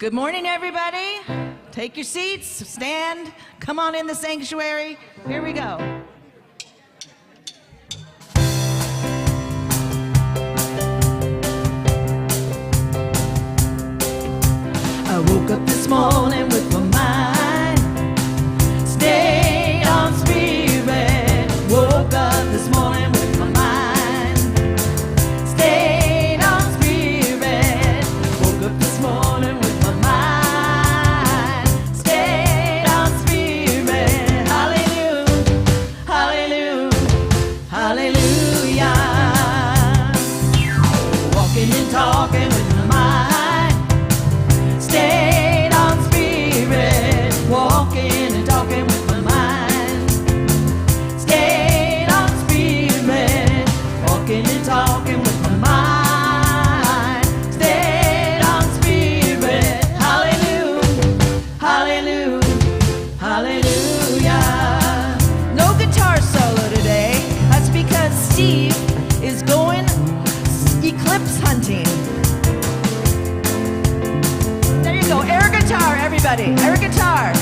Good morning, everybody. Take your seats, stand, come on in the sanctuary. Here we go. I woke up this morning with my mind stayed on spirit. Woke up this morning with my mind stayed on spirit. Woke up this morning with my mind stayed on spirit. Hallelujah, hallelujah, hallelujah. Walking and talking with my mind. Stayed on spirit, walking and talking with my mind. Stayed on spirit, walking and talking with my mind. Stayed on spirit, hallelujah, hallelujah, hallelujah. No guitar solo today. That's because Steve is going eclipse hunting. Go, air guitar, everybody, air guitar.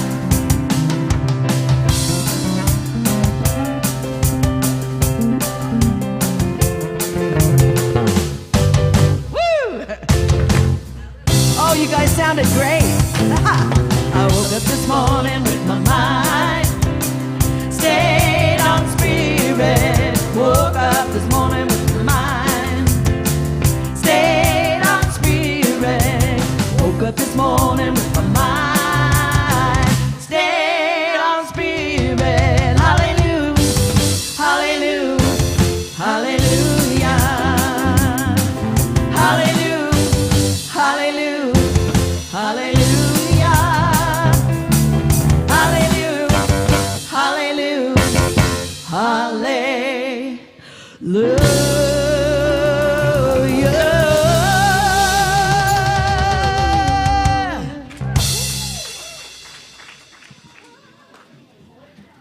Woo! Oh, you guys sounded great. I woke up this morning with my mind stayed on spirit. Woke up this morning with my mind stayed on spirit. Woke up this morning with my mind stayed on spirit. Hallelujah, hallelujah, hallelujah, hallelujah, hallelujah, hallelujah, hallelujah, hallelujah,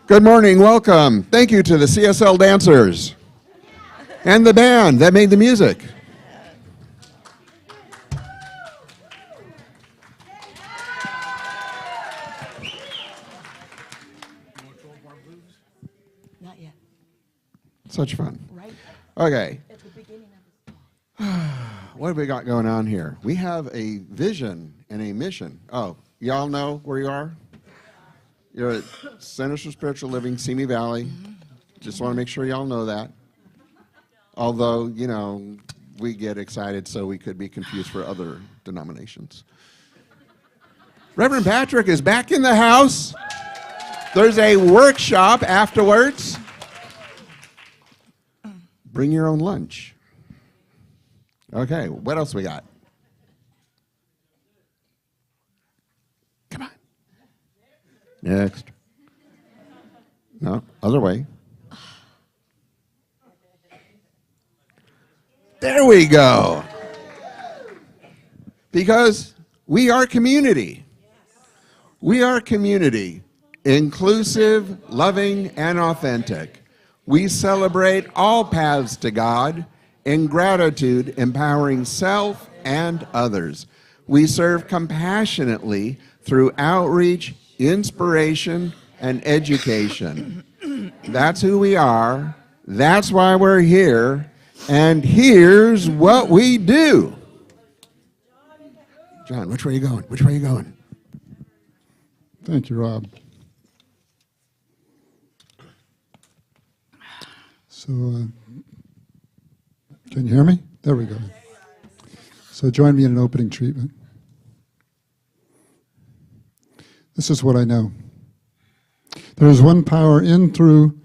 Good morning, welcome. Thank you to the CSL dancers and the band that made the music. Not yet. Such fun. Right Okay, at the beginning of the what have we got going on here? We have a vision and a mission. Oh, y'all know where you are? You're at Centers for Spiritual Living, Simi Valley. Just want to make sure y'all know that. Although, you know, we get excited, so we could be confused for other denominations. Reverend Patrick is back in the house. There's a workshop afterwards. Bring your own lunch. Okay, what else we got? Come on. Next. No, other way. There we go. Because we are community. We are community, inclusive, loving, and authentic. We celebrate all paths to God in gratitude, empowering self and others. We serve compassionately through outreach, inspiration, and education. That's who we are. That's why we're here. And here's what we do. John, which way are you going? Which way are you going? Thank you, Rob. So, can you hear me? There we go. So join me in an opening treatment. This is what I know. There is one power in, through,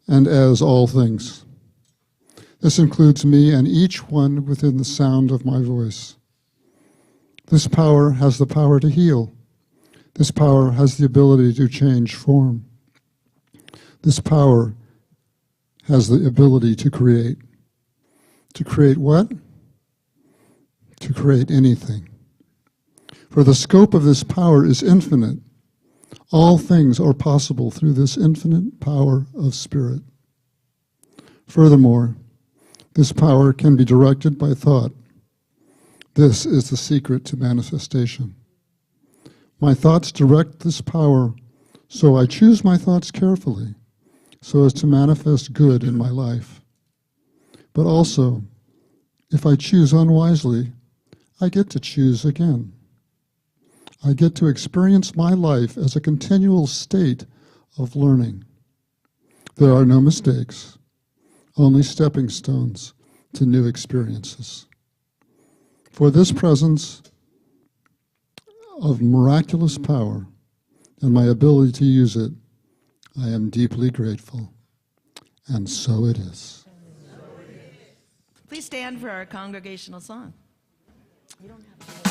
and as all things. This includes me and each one within the sound of my voice. This power has the power to heal. This power has the ability to change form. This power has the ability to create. To create what? To create anything. For the scope of this power is infinite. All things are possible through this infinite power of spirit. Furthermore, this power can be directed by thought. This is the secret to manifestation. My thoughts direct this power, so I choose my thoughts carefully so as to manifest good in my life. But also, if I choose unwisely, I get to choose again. I get to experience my life as a continual state of learning. There are no mistakes, only stepping stones to new experiences. For this presence of miraculous power and my ability to use it, I am deeply grateful. And so it is. Please stand for our congregational song. You don't have to.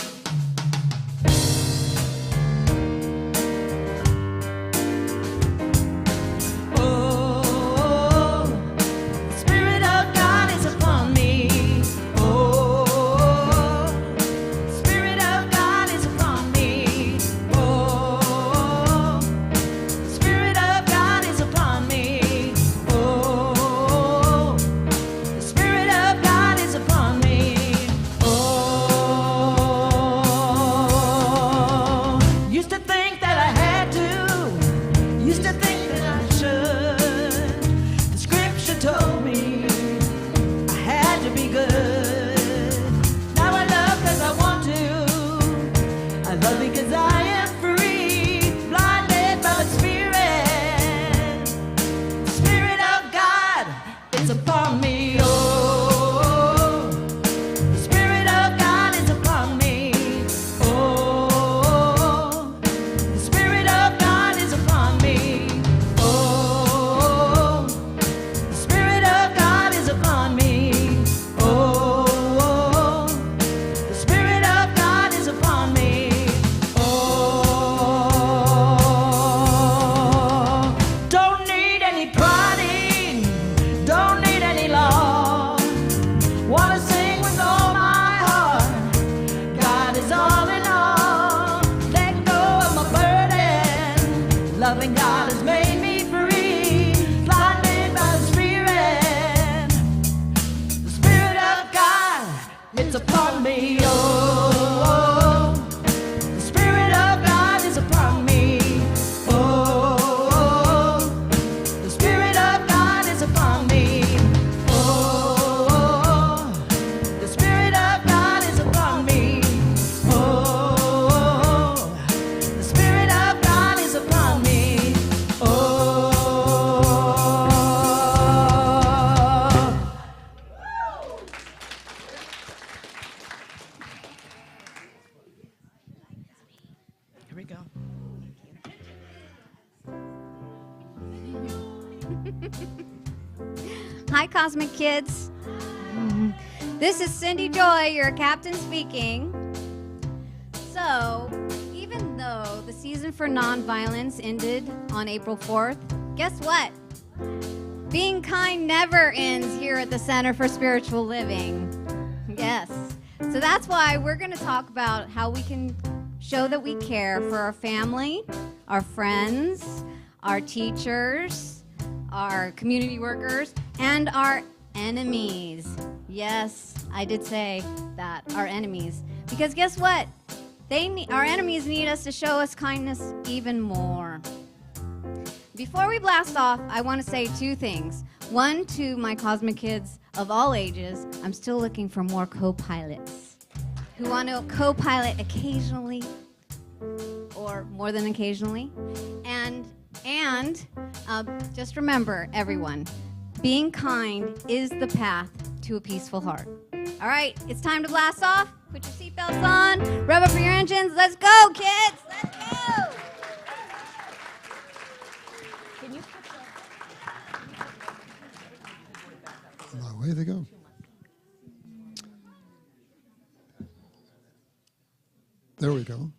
Hi, Cosmic Kids. This is Cindy Joy, your captain speaking. So, even though the season for nonviolence ended on April 4th, guess what? Being kind never ends here at the Center for Spiritual Living. Yes. So that's why we're going to talk about how we can show that we care for our family, our friends, our teachers, our community workers, and our enemies. Yes, I did say that, our enemies. Because guess what? Our enemies need us to show us kindness even more. Before we blast off, I want to say two things. One, to my Cosmic Kids of all ages, I'm still looking for more co-pilots who want to co-pilot occasionally or more than occasionally. And just remember, everyone, being kind is the path to a peaceful heart. All right, it's time to blast off. Put your seatbelts on, rev up your engines. Let's go, kids. Let's go. Can you put Away they go. There we go.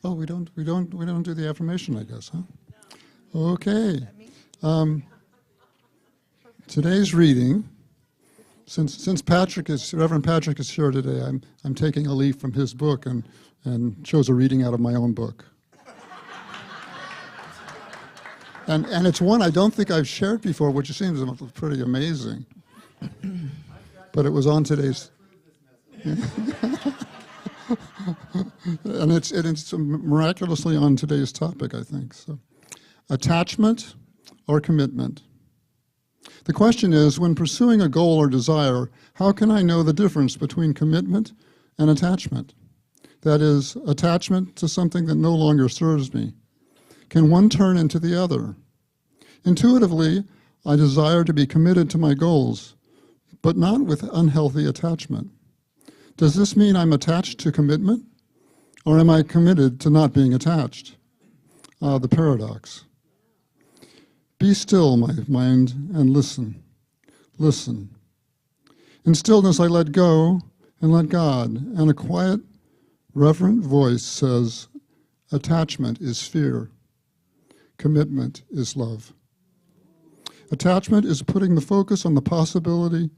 Oh, we don't do the affirmation, I guess, huh? Okay. Today's reading, since Reverend Patrick is here today, I'm taking a leaf from his book and chose a reading out of my own book. And it's one I don't think I've shared before, which seems pretty amazing. But it was on today's. And it's miraculously on today's topic, I think. So, attachment or commitment? The question is, when pursuing a goal or desire, how can I know the difference between commitment and attachment? That is, attachment to something that no longer serves me. Can one turn into the other? Intuitively, I desire to be committed to my goals, but not with unhealthy attachment. Does this mean I'm attached to commitment, or am I committed to not being attached? The paradox. Be still, my mind, and listen. Listen. In stillness, I let go and let God, and a quiet, reverent voice says, attachment is fear. Commitment is love. Attachment is putting the focus on the possibility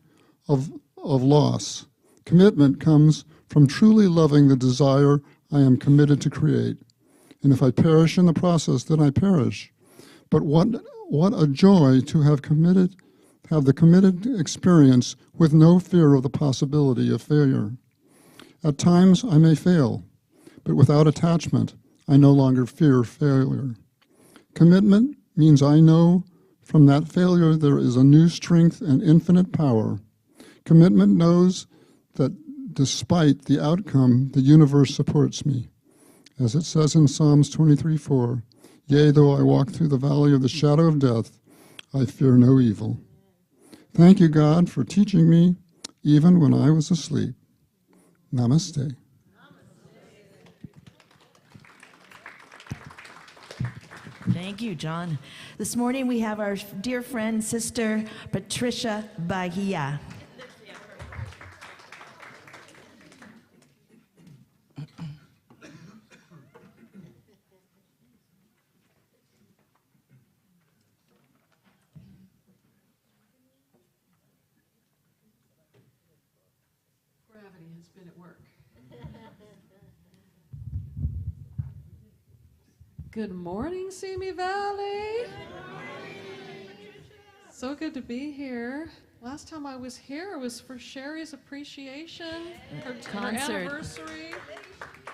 of loss. Commitment comes from truly loving the desire I am committed to create. And if I perish in the process, then I perish. But what a joy to have the committed experience with no fear of the possibility of failure. At times I may fail, but without attachment, I no longer fear failure. Commitment means I know from that failure there is a new strength and infinite power. Commitment knows that despite the outcome, the universe supports me. As it says in Psalms 23:4, yea, though I walk through the valley of the shadow of death, I fear no evil. Thank you, God, for teaching me even when I was asleep. Namaste. Thank you, John. This morning we have our dear friend, Sister Patrica Bahia. Gravity has been at work. Good morning, Simi Valley. So good to be here. Last time I was here was for Cherie's appreciation, her anniversary.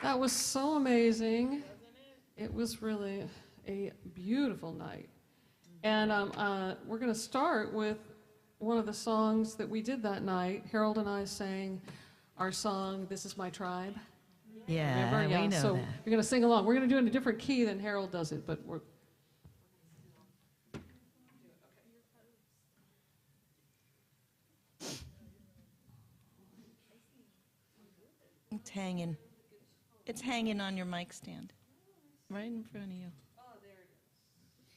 That was so amazing. It was really a beautiful night. And we're going to start with one of the songs that we did that night. Harold and I sang our song, This Is My Tribe. Yeah, Remember? Yeah, we know so that. you're going to sing along. We're going to do it in a different key than Harold does it, but we're... It's hanging. It's hanging on your mic stand, right in front of you. Oh, there it is.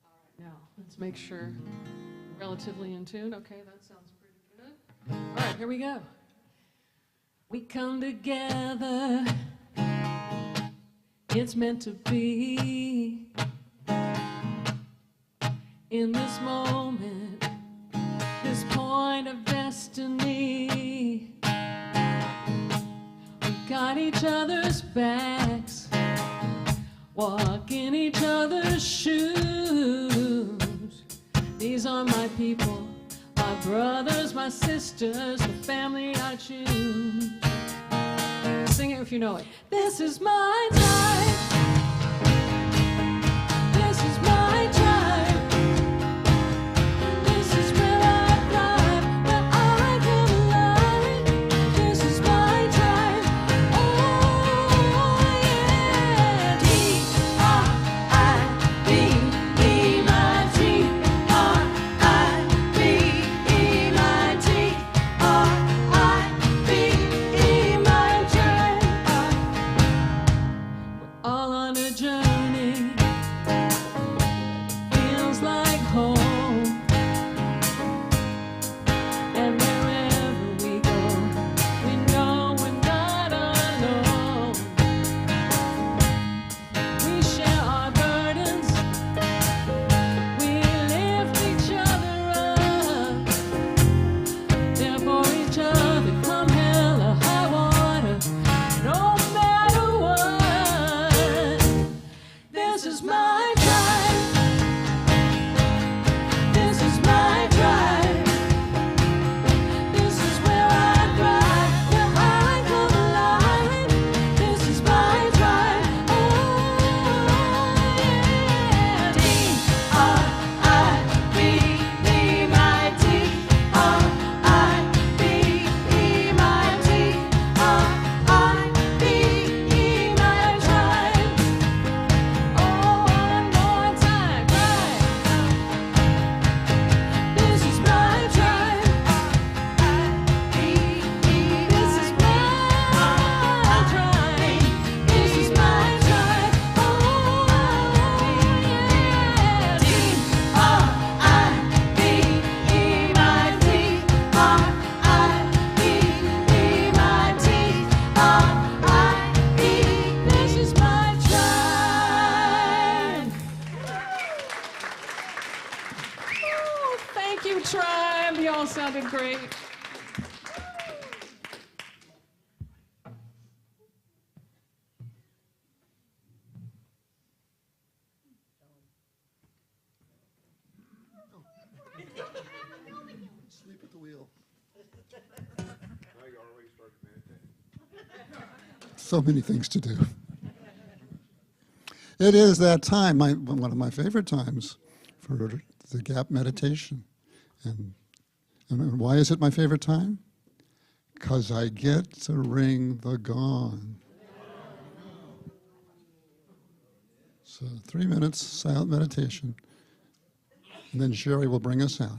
All right, now, let's make sure relatively in tune. Okay, that sounds pretty good. All right, here we go. We come together, it's meant to be. In this moment, this point of destiny, we got each other's backs, walk in each other's shoes. These are my people, my brothers, my sisters, the family I choose. Sing it if you know it. This is my tribe. This is my tribe. This is where I thrive, where I come alive. This is my tribe. Oh yeah. T-R-I-B-E, my T-R-I-B-E, my T-R-I-B-E, my tribe. We're all on great. Sleep at the wheel. So many things to do. It is that time, one of my favorite times for the gap meditation. And why is it my favorite time? Because I get to ring the gong. So 3 minutes silent meditation, and then Cherie will bring us out.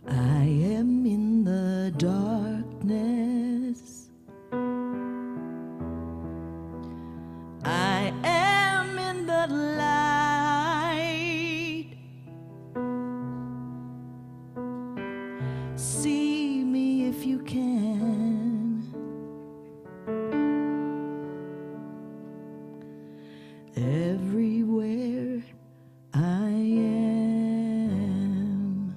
I am in the darkness. I am in the light. See me if you can. Everywhere I am.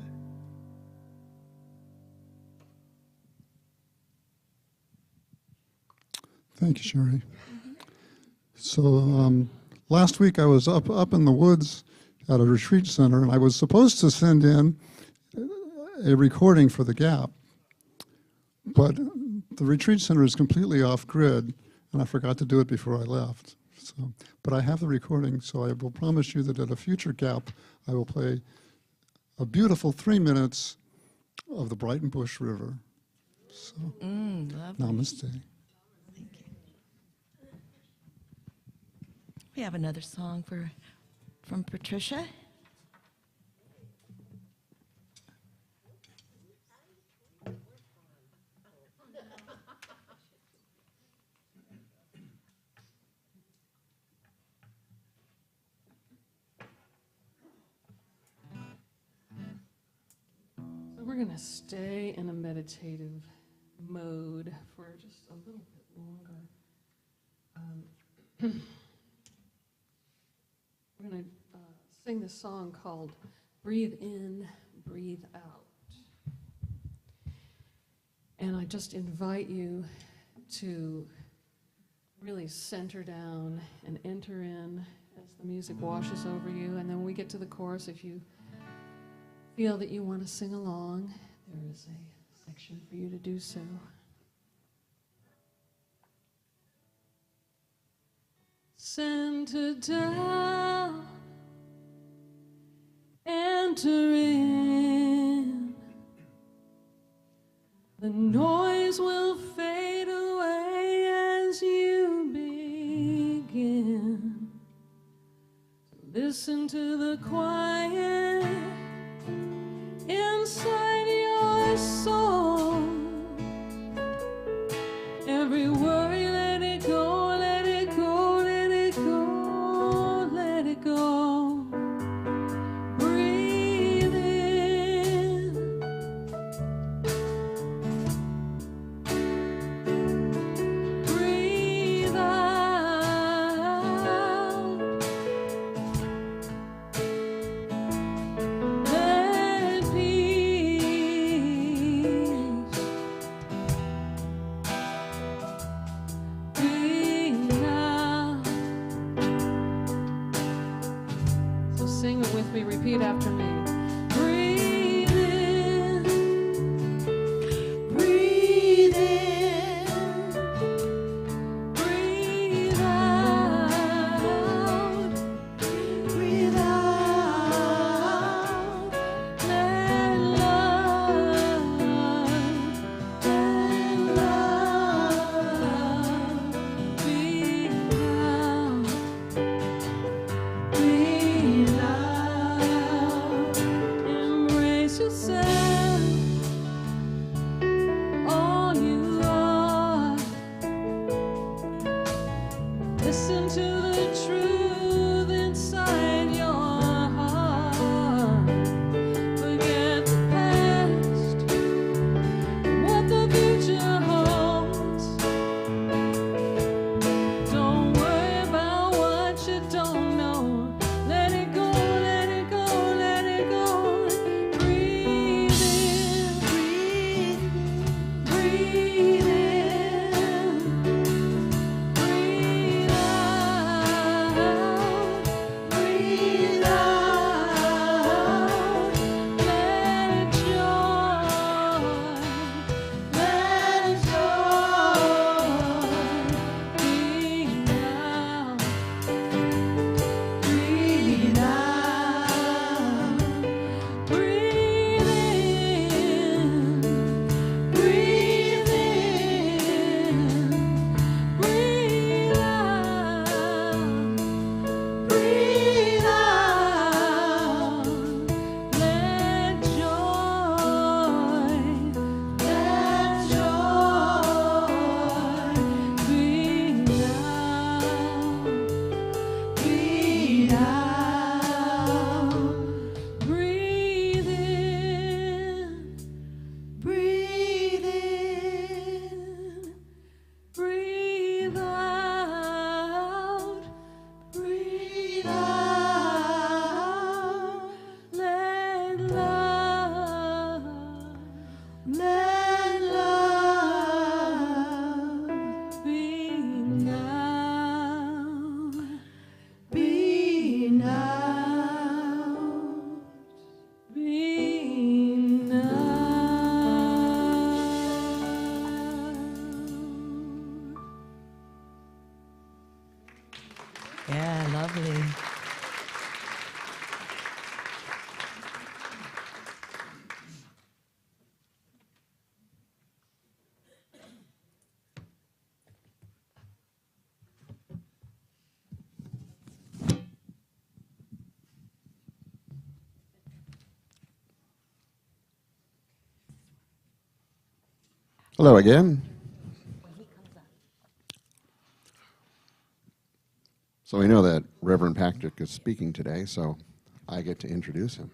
Thank you, Cherie. So last week I was up in the woods at a retreat center, and I was supposed to send in a recording for the gap, but the retreat center is completely off grid, and I forgot to do it before I left. So, but I have the recording, so I will promise you that at a future gap I will play a beautiful 3 minutes of the Brighton Bush River. So, namaste. Thank you. We have another song from Patricia. going to stay in a meditative mode for just a little bit longer. We're going to sing this song called Breathe In, Breathe Out. And I just invite you to really center down and enter in as the music washes over you. And then when we get to the chorus, if you feel that you want to sing along, there is a section for you to do so. Center down, enter in. The noise will fade away as you begin. Listen to the quiet inside your soul. Every worry, let it go, let it go, let it go, let it go. Breathe in. Breathe out. Let peace breathe out. So sing it with me, repeat after me. Breathe in. Breathe in. Breathe out. Breathe out. Let love be out. Breathe out. Embrace yourself, all you are. Listen to the truth inside your heart. Forget the past, what the future holds. Don't worry about what you don't know. Let it go, let it go, let it go. Breathe in, breathe in, breathe out, breathe out. Let joy, let joy breathe out. Breathe out. Breathe in. Breathe in. Breathe out. Breathe out. Let joy breathe out. Breathe out. Breathe in. Breathe in. Breathe out. Breathe out. Let love be now. Be now. Be now. Yeah, lovely. Hello again. So we know that Reverend Patrick is speaking today, so I get to introduce him.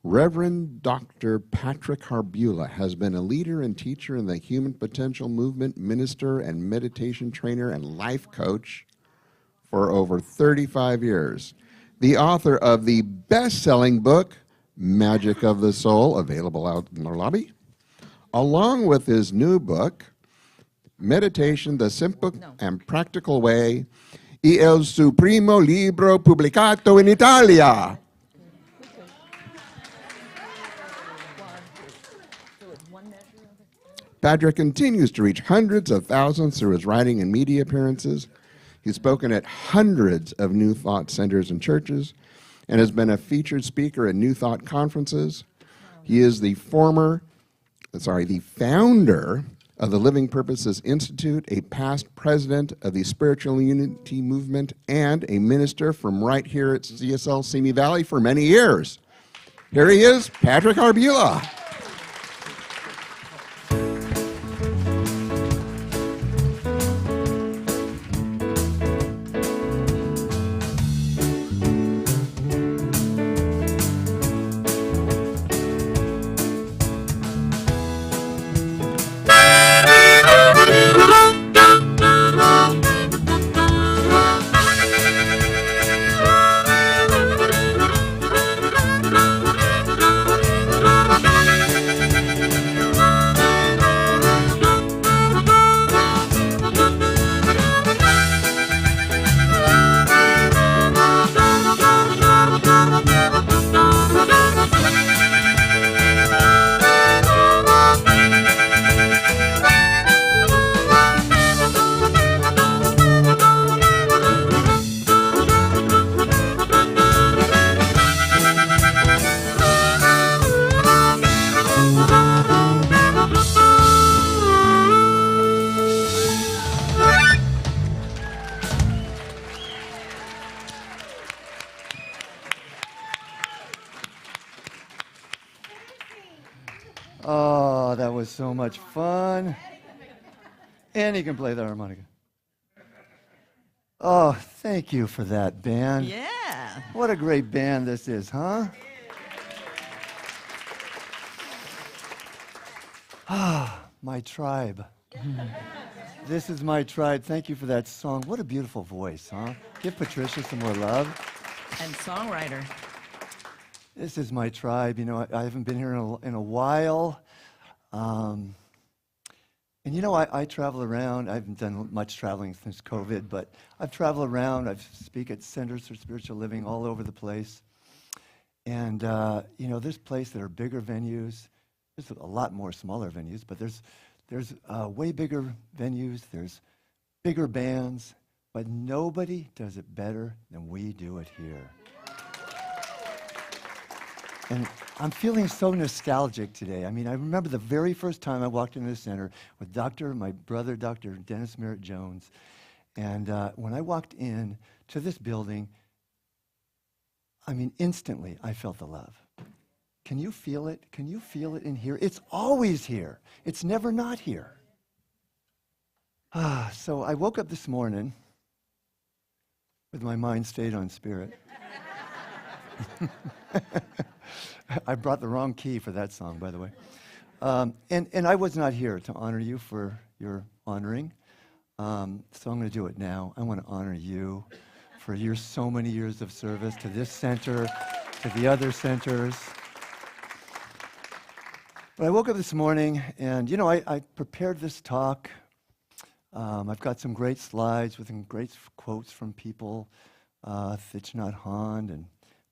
Reverend Dr. Patrica Harbula has been a leader and teacher in the Human Potential Movement, minister and meditation trainer and life coach for over 35 years. The author of the best-selling book, Magic of the Soul, available out in the lobby, along with his new book, Meditation, the Simple and Practical Way, y el su primo libro publicato in Italia. Patrick continues to reach hundreds of thousands through his writing and media appearances. He's spoken at hundreds of New Thought centers and churches and has been a featured speaker at New Thought conferences. He is the founder of the Living Purposes Institute, a past president of the Spiritual Unity Movement, and a minister from right here at CSL Simi Valley for many years. Here he is, Patrick Harbula. Oh, that was so much fun. And he can play the harmonica. Oh, thank you for that, band. Yeah. What a great band this is, huh? Ah, my tribe. This is my tribe. Thank you for that song. What a beautiful voice, huh? Give Patricia some more love. And songwriter. This is my tribe. You know, I haven't been here in a while. And you know, I travel around. I haven't done much traveling since COVID, but I've traveled around. I speak at centers for spiritual living all over the place. And, you know, there's places that are bigger venues. There's a lot more smaller venues, but there's way bigger venues. There's bigger bands, but nobody does it better than we do it here. And I'm feeling so nostalgic today. I mean, I remember the very first time I walked into the center with my brother, Dr. Dennis Merritt Jones. And when I walked in to this building, I mean, instantly I felt the love. Can you feel it? Can you feel it in here? It's always here. It's never not here. So I woke up this morning with my mind stayed on spirit. I brought the wrong key for that song, by the way. And I was not here to honor you for your honoring. So I'm going to do it now. I want to honor you for your so many years of service to this center, to the other centers. But I woke up this morning, and, you know, I prepared this talk. I've got some great slides with some great quotes from people, Thich Nhat Hanh and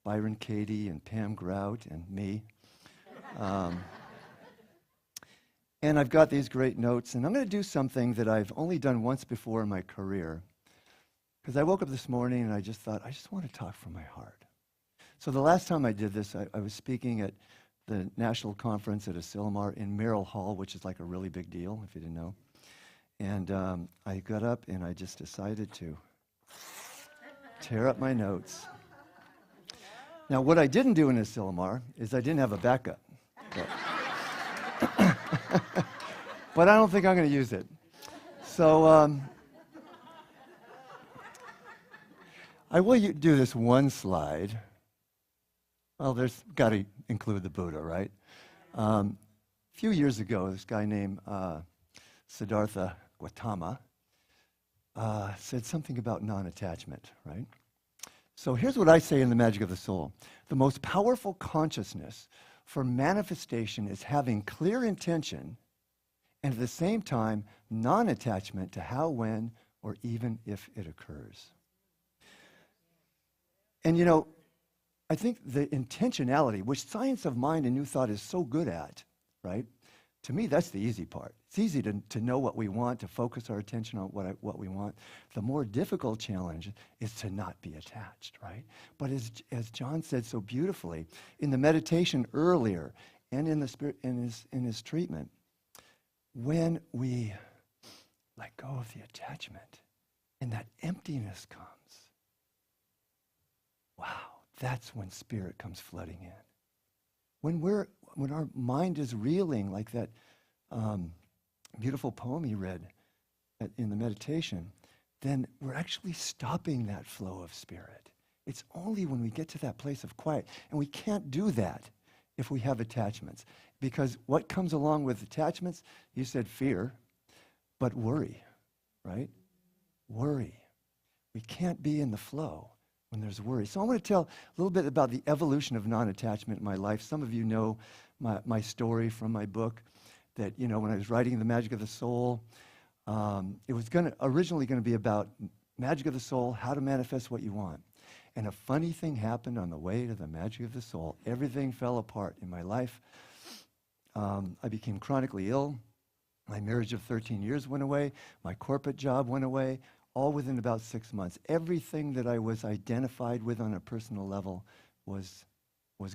Byron Katie and Pam Grout and me. And I've got these great notes, and I'm going to do something that I've only done once before in my career. Because I woke up this morning and I just thought, I just want to talk from my heart. So the last time I did this, I was speaking at the national conference at Asilomar in Merrill Hall, which is like a really big deal, if you didn't know. And I got up and I just decided to tear up my notes. Now, what I didn't do in Asilomar is I didn't have a backup. But I don't think I'm going to use it. So I will do this one slide. Well, there's got to include the Buddha, right? A few years ago, this guy named Siddhartha Gautama said something about non-attachment, right? So here's what I say in The Magic of the Soul. The most powerful consciousness for manifestation is having clear intention and at the same time non-attachment to how, when, or even if it occurs. And you know, I think the intentionality, which science of mind and new thought is so good at, right? To me, that's the easy part. It's easy to know what we want, to focus our attention on what we want. The more difficult challenge is to not be attached, right? But as Jon said so beautifully, in the meditation earlier and in the spirit in his treatment, when we let go of the attachment and that emptiness comes, wow, that's when spirit comes flooding in. When our mind is reeling, like that beautiful poem he read in the meditation, then we're actually stopping that flow of spirit. It's only when we get to that place of quiet, and we can't do that if we have attachments. Because what comes along with attachments, you said fear, but worry, right? Worry. We can't be in the flow when there's worry. So I want to tell a little bit about the evolution of non-attachment in my life. Some of you know my story from my book, that, you know, when I was writing The Magic of the Soul, it was originally going to be about Magic of the Soul, how to manifest what you want. And a funny thing happened on the way to the Magic of the Soul. Everything fell apart in my life. I became chronically ill. My marriage of 13 years went away. My corporate job went away, all within about 6 months. Everything that I was identified with on a personal level was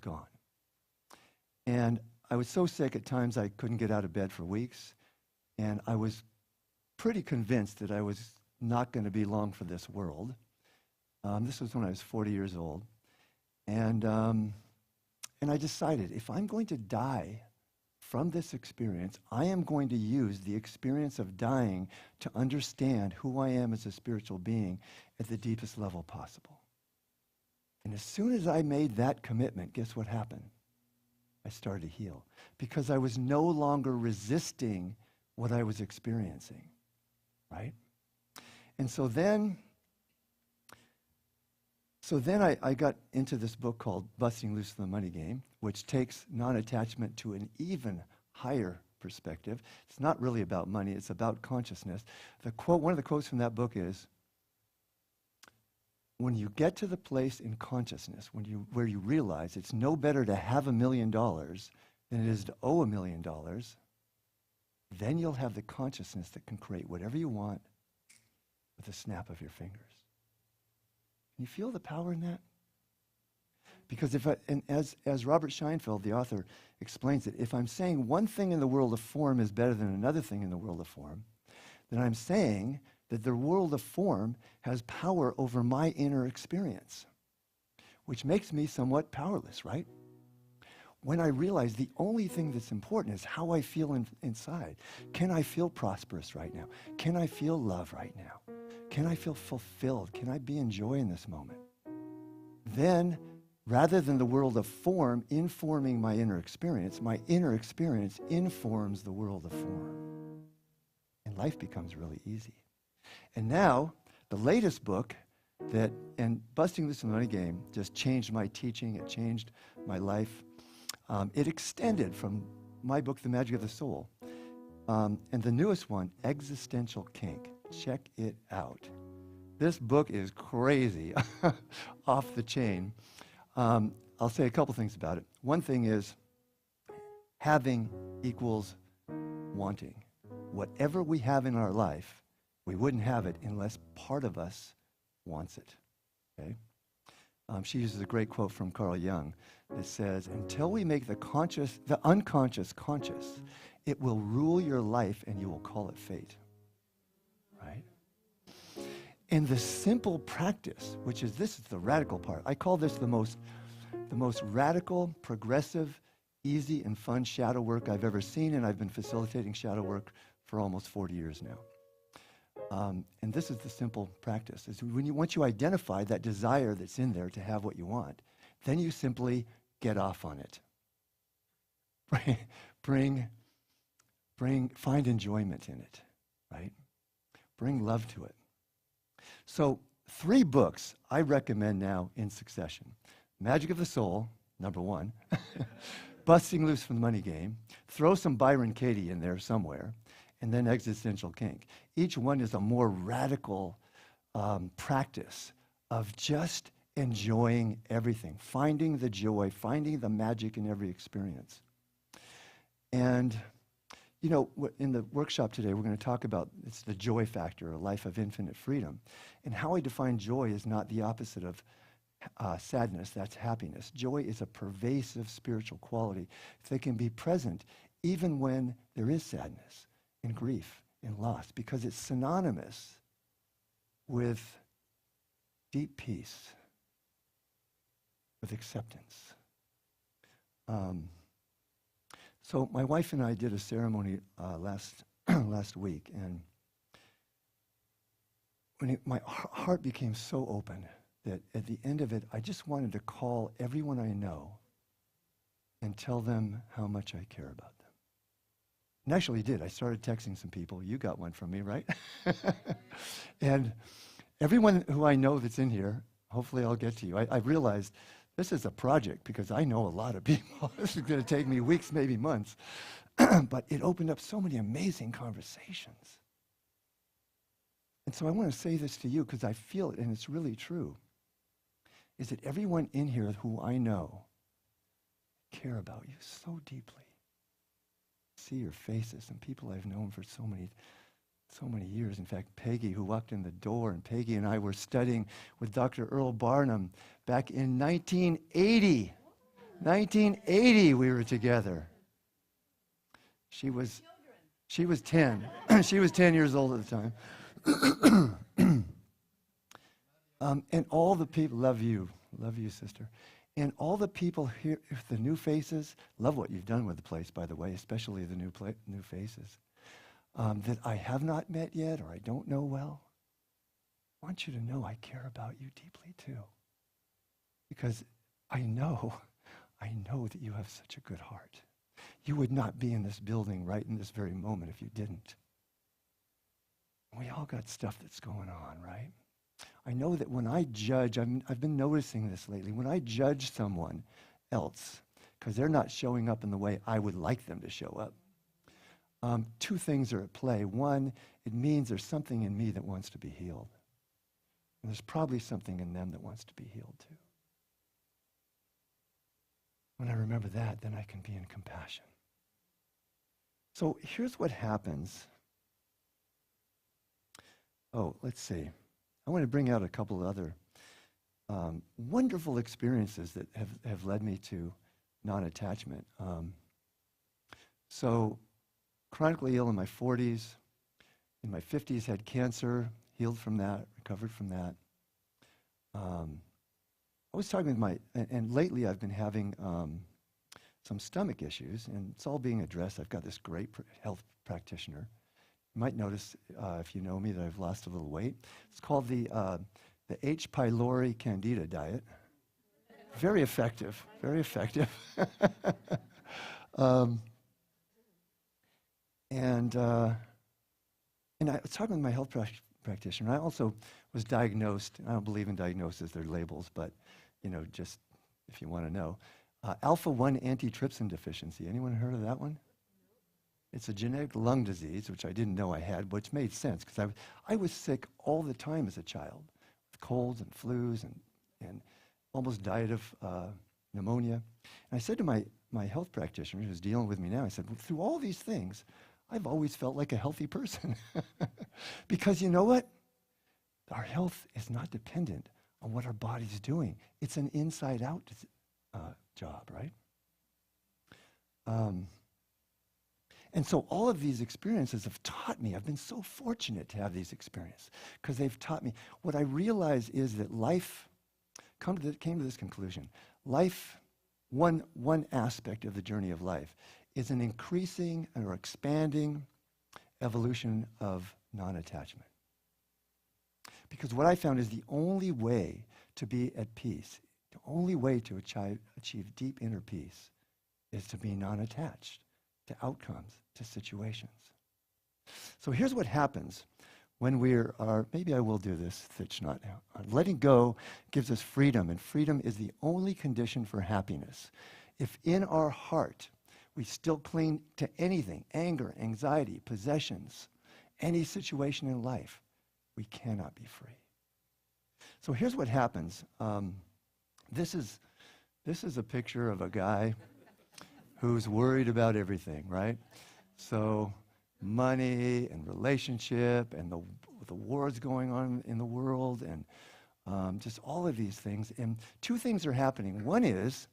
gone. And I was so sick at times I couldn't get out of bed for weeks. And I was pretty convinced that I was not going to be long for this world. This was when I was 40 years old. And I decided, if I'm going to die from this experience, I am going to use the experience of dying to understand who I am as a spiritual being at the deepest level possible. And as soon as I made that commitment, guess what happened? I started to heal, because I was no longer resisting what I was experiencing, right? And so then I got into this book called Busting Loose from the Money Game, which takes non-attachment to an even higher perspective. It's not really about money, it's about consciousness. One of the quotes from that book is, when you get to the place in consciousness where you realize it's no better to have $1 million than it is to owe $1 million, then you'll have the consciousness that can create whatever you want with a snap of your fingers. Can you feel the power in that? Because as Robert Scheinfeld, the author, explains it, if I'm saying one thing in the world of form is better than another thing in the world of form, then I'm saying that the world of form has power over my inner experience, which makes me somewhat powerless, right? When I realize the only thing that's important is how I feel inside. Can I feel prosperous right now? Can I feel love right now? Can I feel fulfilled? Can I be in joy in this moment? Then, rather than the world of form informing my inner experience informs the world of form. And life becomes really easy. And now, the latest book and Busting Loose from the Money Game just changed my teaching, it changed my life. It extended from my book, The Magic of the Soul. And the newest one, Existential Kink. Check it out. This book is crazy, off the chain. I'll say a couple things about it. One thing is, having equals wanting. Whatever we have in our life, we wouldn't have it unless part of us wants it. Okay? She uses a great quote from Carl Jung that says, until we make the unconscious conscious, it will rule your life and you will call it fate. Right? And the simple practice, this is the radical part. I call this the most radical, progressive, easy, and fun shadow work I've ever seen, and I've been facilitating shadow work for almost 40 years now. And this is the simple practice. Is once you identify that desire that's in there to have what you want, then you simply get off on it. Find enjoyment in it, right? Bring love to it. So 3 books I recommend now in succession. Magic of the Soul, number 1. Busting Loose from the Money Game. Throw some Byron Katie in there somewhere. And then Existential Kink. Each one is a more radical practice of just enjoying everything, finding the joy, finding the magic in every experience. And, you know, in the workshop today, we're going to talk about, it's the joy factor, a life of infinite freedom. And how I define joy is not the opposite of sadness, that's happiness. Joy is a pervasive spiritual quality that can be present even when there is sadness and grief and loss, because it's synonymous with deep peace, with acceptance. So my wife and I did a ceremony last week, and my heart became so open that at the end of it, I just wanted to call everyone I know and tell them how much I care about them. And actually did. I started texting some people. You got one from me, right? And everyone who I know that's in here, hopefully I'll get to you. I realized this is a project because I know a lot of people. This is going to take me weeks, maybe months. But it opened up so many amazing conversations. And so I want to say this to you because I feel it, and it's really true, is that everyone in here who I know care about you so deeply. See your faces, and people I've known for so many years. In fact, Peggy, who walked in the door, and Peggy and I were studying with Dr. Earl Barnum back in 1980. 1980 we were together. She was 10. She was 10 years old at the time. And all the people, love you, sister. And all the people here, the new faces, love what you've done with the place, by the way, especially the new faces. That I have not met yet or I don't know well, I want you to know I care about you deeply too. Because I know that you have such a good heart. You would not be in this building right in this very moment if you didn't. We all got stuff that's going on, right? I know that when I judge, I've been noticing this lately, when I judge someone else, because they're not showing up in the way I would like them to show up, 2 things are at play. One, it means there's something in me that wants to be healed. And there's probably something in them that wants to be healed too. When I remember that, then I can be in compassion. So here's what happens. Oh, let's see. I want to bring out a couple of other wonderful experiences that have led me to non-attachment. So chronically ill in my 40s, in my 50s had cancer, healed from that, recovered from that. I was talking with and lately I've been having some stomach issues, and it's all being addressed. I've got this great health practitioner. You might notice, if you know me, that I've lost a little weight. It's called the H. pylori candida diet. Very effective, very effective. And I was talking with my health practitioner. I also was diagnosed, and I don't believe in diagnoses, they're labels, but, you know, just if you want to know. Alpha-1 antitrypsin deficiency. Anyone heard of that one? It's a genetic lung disease, which I didn't know I had, which made sense, because I was sick all the time as a child, with colds and flus and almost died of pneumonia. And I said to my health practitioner, who's dealing with me now, I said, well, through all these things, I've always felt like a healthy person. Because you know what? Our health is not dependent on what our body's doing. It's an inside-out job, right? And so all of these experiences have taught me, I've been so fortunate to have these experiences, because they've taught me. What I realize is that life came to this conclusion. Life, one aspect of the journey of life, is an increasing or expanding evolution of non-attachment. Because what I found is the only way to be at peace The only way to achieve deep inner peace is to be non-attached to outcomes, to situations. So here's what happens when maybe I will do this, Thich letting go gives us freedom, and freedom is the only condition for happiness. If in our heart we still cling to anything, anger, anxiety, possessions, any situation in life, we cannot be free. So here's what happens. This is a picture of a guy who's worried about everything, right? So money and relationship and the wars going on in the world and just all of these things. And two things are happening. One is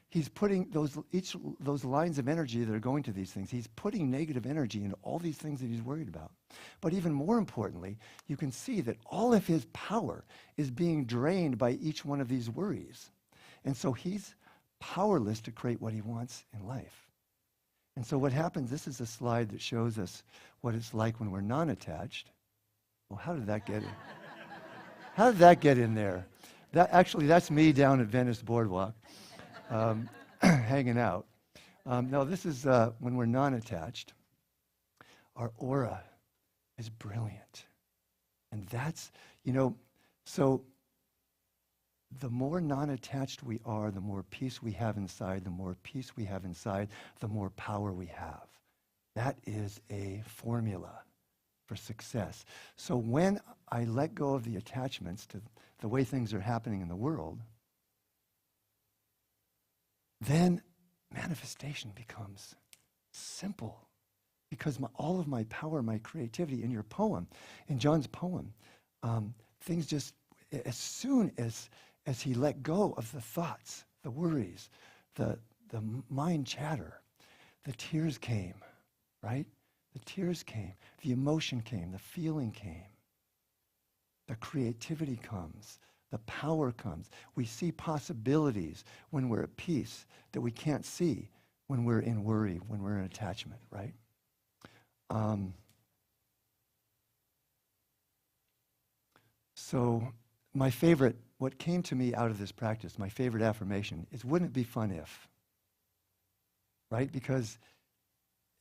he's putting those lines of energy that are going to these things, he's putting negative energy into all these things that he's worried about. But even more importantly, you can see that all of his power is being drained by each one of these worries. And so he's powerless to create what he wants in life. And so what happens, this is a slide that shows us what it's like when we're non-attached. Well, how did that get in? How did that get in there? That's me down at Venice Boardwalk, hanging out. No, this is when we're non-attached. Our aura is brilliant. And that's, so the more non-attached we are, the more peace we have inside. The more peace we have inside, the more power we have. That is a formula for success. So when I let go of the attachments to the way things are happening in the world, then manifestation becomes simple. Because all of my power, my creativity in your poem, in Jon's poem, things just, as soon as he let go of the thoughts, the worries, the mind chatter, the tears came, right? The tears came, the emotion came, the feeling came, the creativity comes, the power comes. We see possibilities when we're at peace that we can't see when we're in worry, when we're in attachment, right? So my favorite, what came to me out of this practice, my favorite affirmation is, wouldn't it be fun if? Right? Because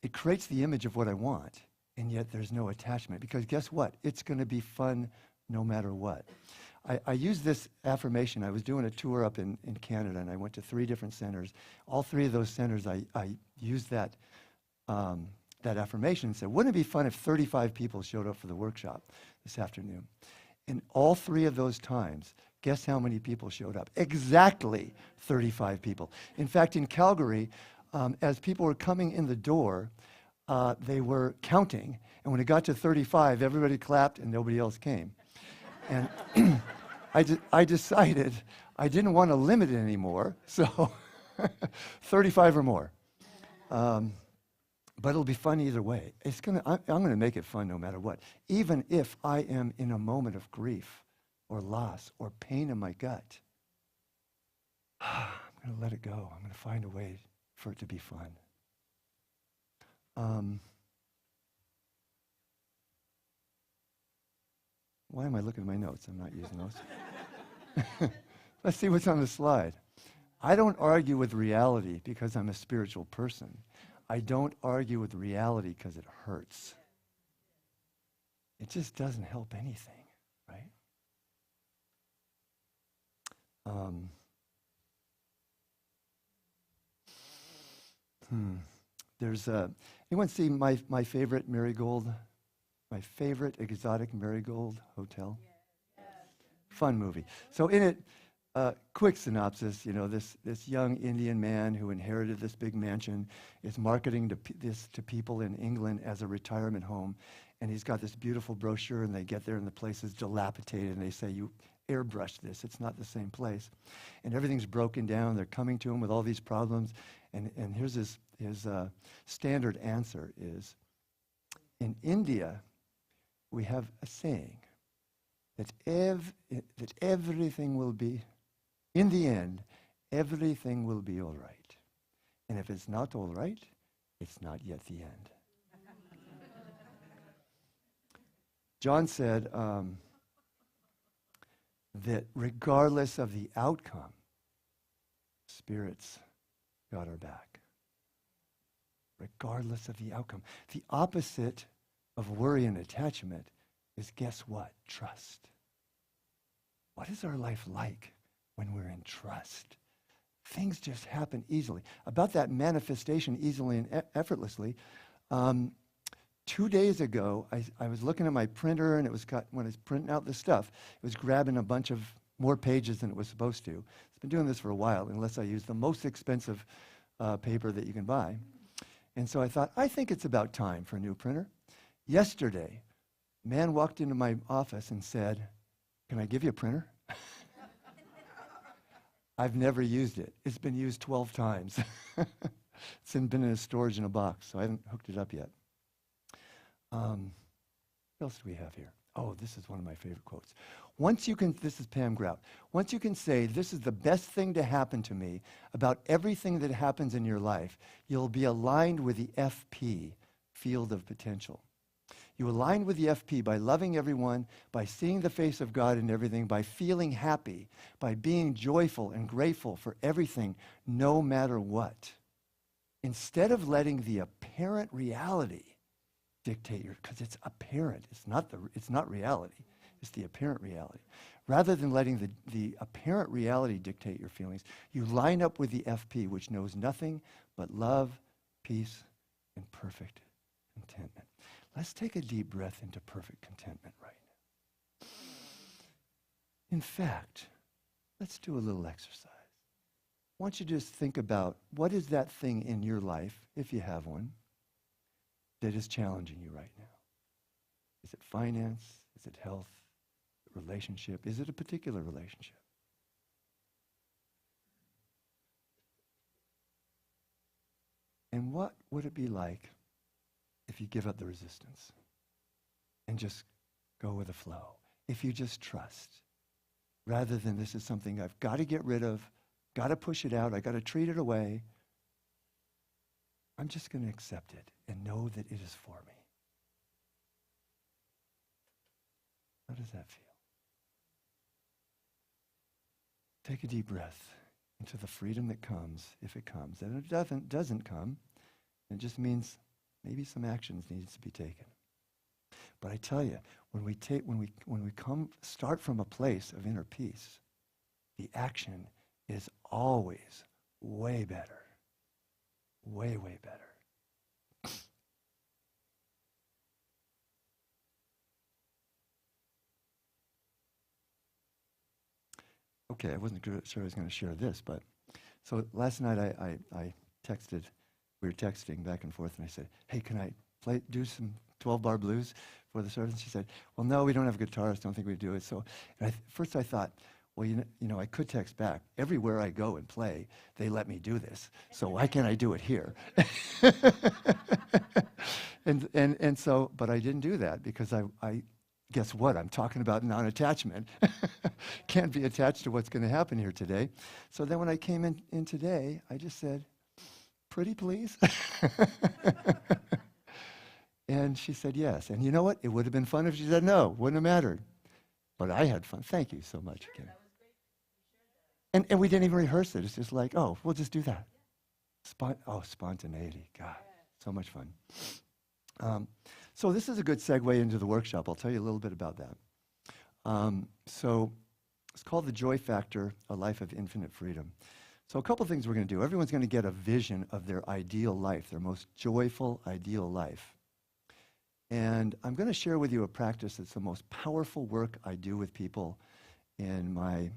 it creates the image of what I want, and yet there's no attachment. Because guess what? It's going to be fun no matter what. I used this affirmation. I was doing a tour up in Canada, and I went to 3 different centers. All 3 of those centers, I used that affirmation and said, wouldn't it be fun if 35 people showed up for the workshop this afternoon? And all 3 of those times, guess how many people showed up? Exactly 35 people. In fact, in Calgary, as people were coming in the door, they were counting. And when it got to 35, everybody clapped and nobody else came. And I decided I didn't want to limit it anymore, so 35 or more. But it'll be fun either way. I'm going to make it fun no matter what. Even if I am in a moment of grief or loss or pain in my gut, I'm going to let it go. I'm going to find a way for it to be fun. Why am I looking at my notes? I'm not using those. Let's see what's on the slide. I don't argue with reality because I'm a spiritual person. I don't argue with reality because it hurts. It just doesn't help anything, right? There's anyone see my favorite marigold, my favorite exotic marigold hotel? Yes. Fun movie. So in it, quick synopsis, this young Indian man who inherited this big mansion is marketing this to people in England as a retirement home, and he's got this beautiful brochure, and they get there and the place is dilapidated, and they say, you airbrushed this, it's not the same place. And everything's broken down, they're coming to him with all these problems, and here's his standard answer is, in India, we have a saying that everything will be, in the end, everything will be all right. And if it's not all right, it's not yet the end. Jon said that regardless of the outcome, Spirit's got our back, regardless of the outcome. The opposite of worry and attachment is, guess what? Trust. What is our life like when we're in trust? Things just happen easily. About that manifestation easily and effortlessly, 2 days ago, I was looking at my printer, and when I was printing out the stuff, it was grabbing a bunch of more pages than it was supposed to. It's been doing this for a while, unless I use the most expensive paper that you can buy. And so I thought, I think it's about time for a new printer. Yesterday, a man walked into my office and said, "Can I give you a printer?" I've never used it. It's been used 12 times. It's been in a storage in a box, so I haven't hooked it up yet. What else do we have here? Oh, this is one of my favorite quotes. This is Pam Grout. Once you can say, "This is the best thing to happen to me about everything that happens in your life," you'll be aligned with the FP, field of potential. You align with the FP by loving everyone, by seeing the face of God in everything, by feeling happy, by being joyful and grateful for everything, no matter what. Instead of letting the apparent reality dictate because it's apparent, it's not reality, it's the apparent reality. Rather than letting the apparent reality dictate your feelings, you line up with the FP, which knows nothing but love, peace, and perfect contentment. Let's take a deep breath into perfect contentment right now. In fact, let's do a little exercise. I want you to just think about, what is that thing in your life, if you have one, that is challenging you right now? Is it finance? Is it health? Relationship? Is it a particular relationship? And what would it be like if you give up the resistance and just go with the flow? If you just trust, rather than this is something I've got to get rid of, got to push it out, I got to treat it away. I'm just going to accept it and know that it is for me. How does that feel? Take a deep breath into the freedom that comes, if it comes. And if it doesn't come, it just means maybe some actions needs to be taken. But I tell you, when we start from a place of inner peace, the action is always way better. Way, way better. Okay, I wasn't sure I was going to share this, but so last night I texted, we were texting back and forth, and I said, "Hey, can I do some 12-bar blues for the service?" And she said, "Well, no, we don't have a guitarist, don't think we do it." So first I thought, well, you know, I could text back. Everywhere I go and play, they let me do this. So why can't I do it here? and so, but I didn't do that because I guess what? I'm talking about non-attachment. Can't be attached to what's going to happen here today. So then when I came in today, I just said, "Pretty please?" And she said yes. And you know what? It would have been fun if she said no. Wouldn't have mattered. But I had fun. Thank you so much again. And we didn't even rehearse it. It's just like, oh, we'll just do that. Spontaneity. God, so much fun. So this is a good segue into the workshop. I'll tell you a little bit about that. So it's called The Joy Factor, A Life of Infinite Freedom. So a couple things we're going to do. Everyone's going to get a vision of their ideal life, their most joyful, ideal life. And I'm going to share with you a practice that's the most powerful work I do with people in my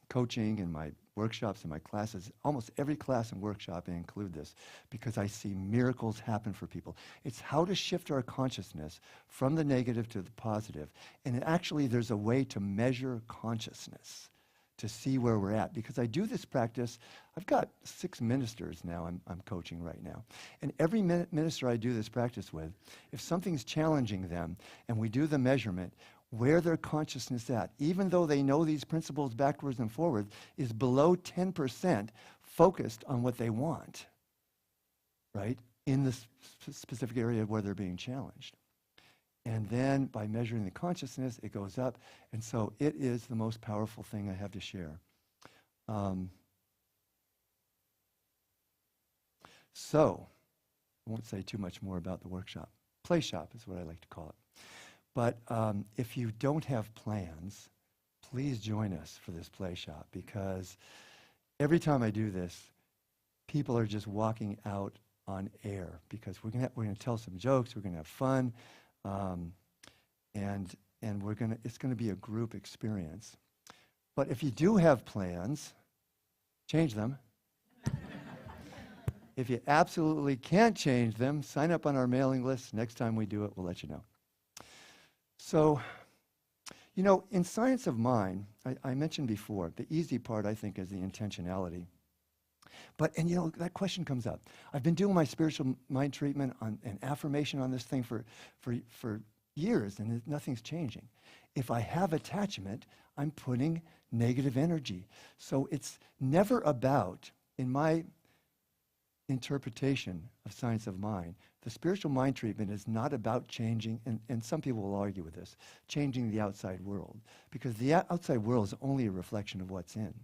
coaching and my workshops and my classes. Almost every class and workshop I include this because I see miracles happen for people. It's how to shift our consciousness from the negative to the positive. And actually, there's a way to measure consciousness to see where we're at. Because I do this practice, I've got 6 ministers now I'm coaching right now. And every minister I do this practice with, if something's challenging them and we do the measurement, where their consciousness at, even though they know these principles backwards and forwards, is below 10% focused on what they want, right? In the specific area where they're being challenged. And then by measuring the consciousness, it goes up. And so it is the most powerful thing I have to share. So, I won't say too much more about the workshop. Play shop is what I like to call it. But if you don't have plans, please join us for this play shop, because every time I do this, people are just walking out on air, because we're gonna tell some jokes, we're gonna have fun, and it's gonna be a group experience. But if you do have plans, change them. If you absolutely can't change them, sign up on our mailing list. Next time we do it, we'll let you know. So, you know, in Science of Mind, I mentioned before, the easy part, I think, is the intentionality. And you know, that question comes up. I've been doing my spiritual mind treatment and affirmation on this thing for years, and nothing's changing. If I have attachment, I'm putting negative energy. So it's never about, in my interpretation of Science of Mind, the spiritual mind treatment is not about changing, and some people will argue with this, changing the outside world, because the outside world is only a reflection of what's in.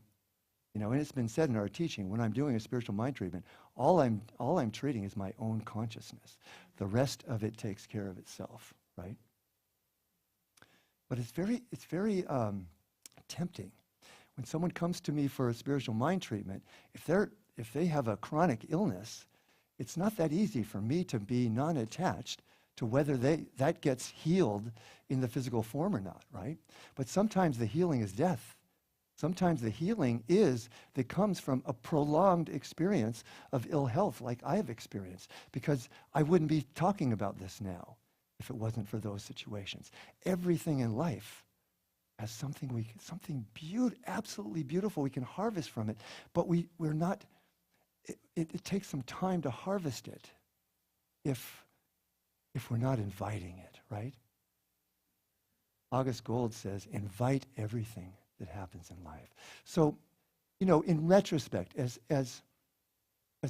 You know, and it's been said in our teaching, when I'm doing a spiritual mind treatment, all I'm treating is my own consciousness. The rest of it takes care of itself, right? But it's very tempting when someone comes to me for a spiritual mind treatment. If they have a chronic illness, it's not that easy for me to be non-attached to whether that gets healed in the physical form or not, right? But sometimes the healing is death. Sometimes the healing that comes from a prolonged experience of ill health like I have experienced, because I wouldn't be talking about this now if it wasn't for those situations. Everything in life has something absolutely beautiful we can harvest from it, but we're not. It takes some time to harvest it if we're not inviting it, right? August Gold says, invite everything that happens in life. So, you know, in retrospect, as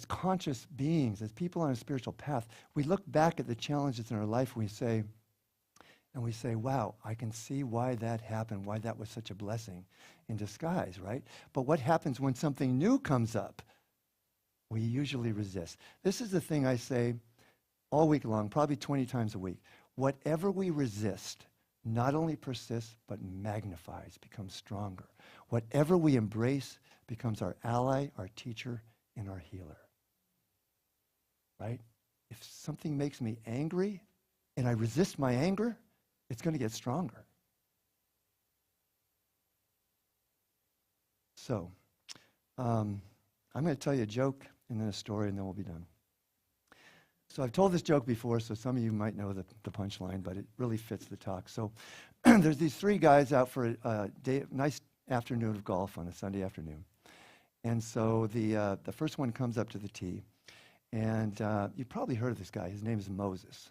conscious beings, as people on a spiritual path, we look back at the challenges in our life and we say, wow, I can see why that happened, why that was such a blessing in disguise, right? But what happens when something new comes up? We usually resist. This is the thing I say all week long, probably 20 times a week. Whatever we resist not only persists, but magnifies, becomes stronger. Whatever we embrace becomes our ally, our teacher, and our healer. Right? If something makes me angry and I resist my anger, it's going to get stronger. So, I'm going to tell you a joke and then a story, and then we'll be done. So I've told this joke before, so some of you might know the punchline, but it really fits the talk. So there's these three guys out for a nice afternoon of golf on a Sunday afternoon. And so the first one comes up to the tee, and you've probably heard of this guy. His name is Moses.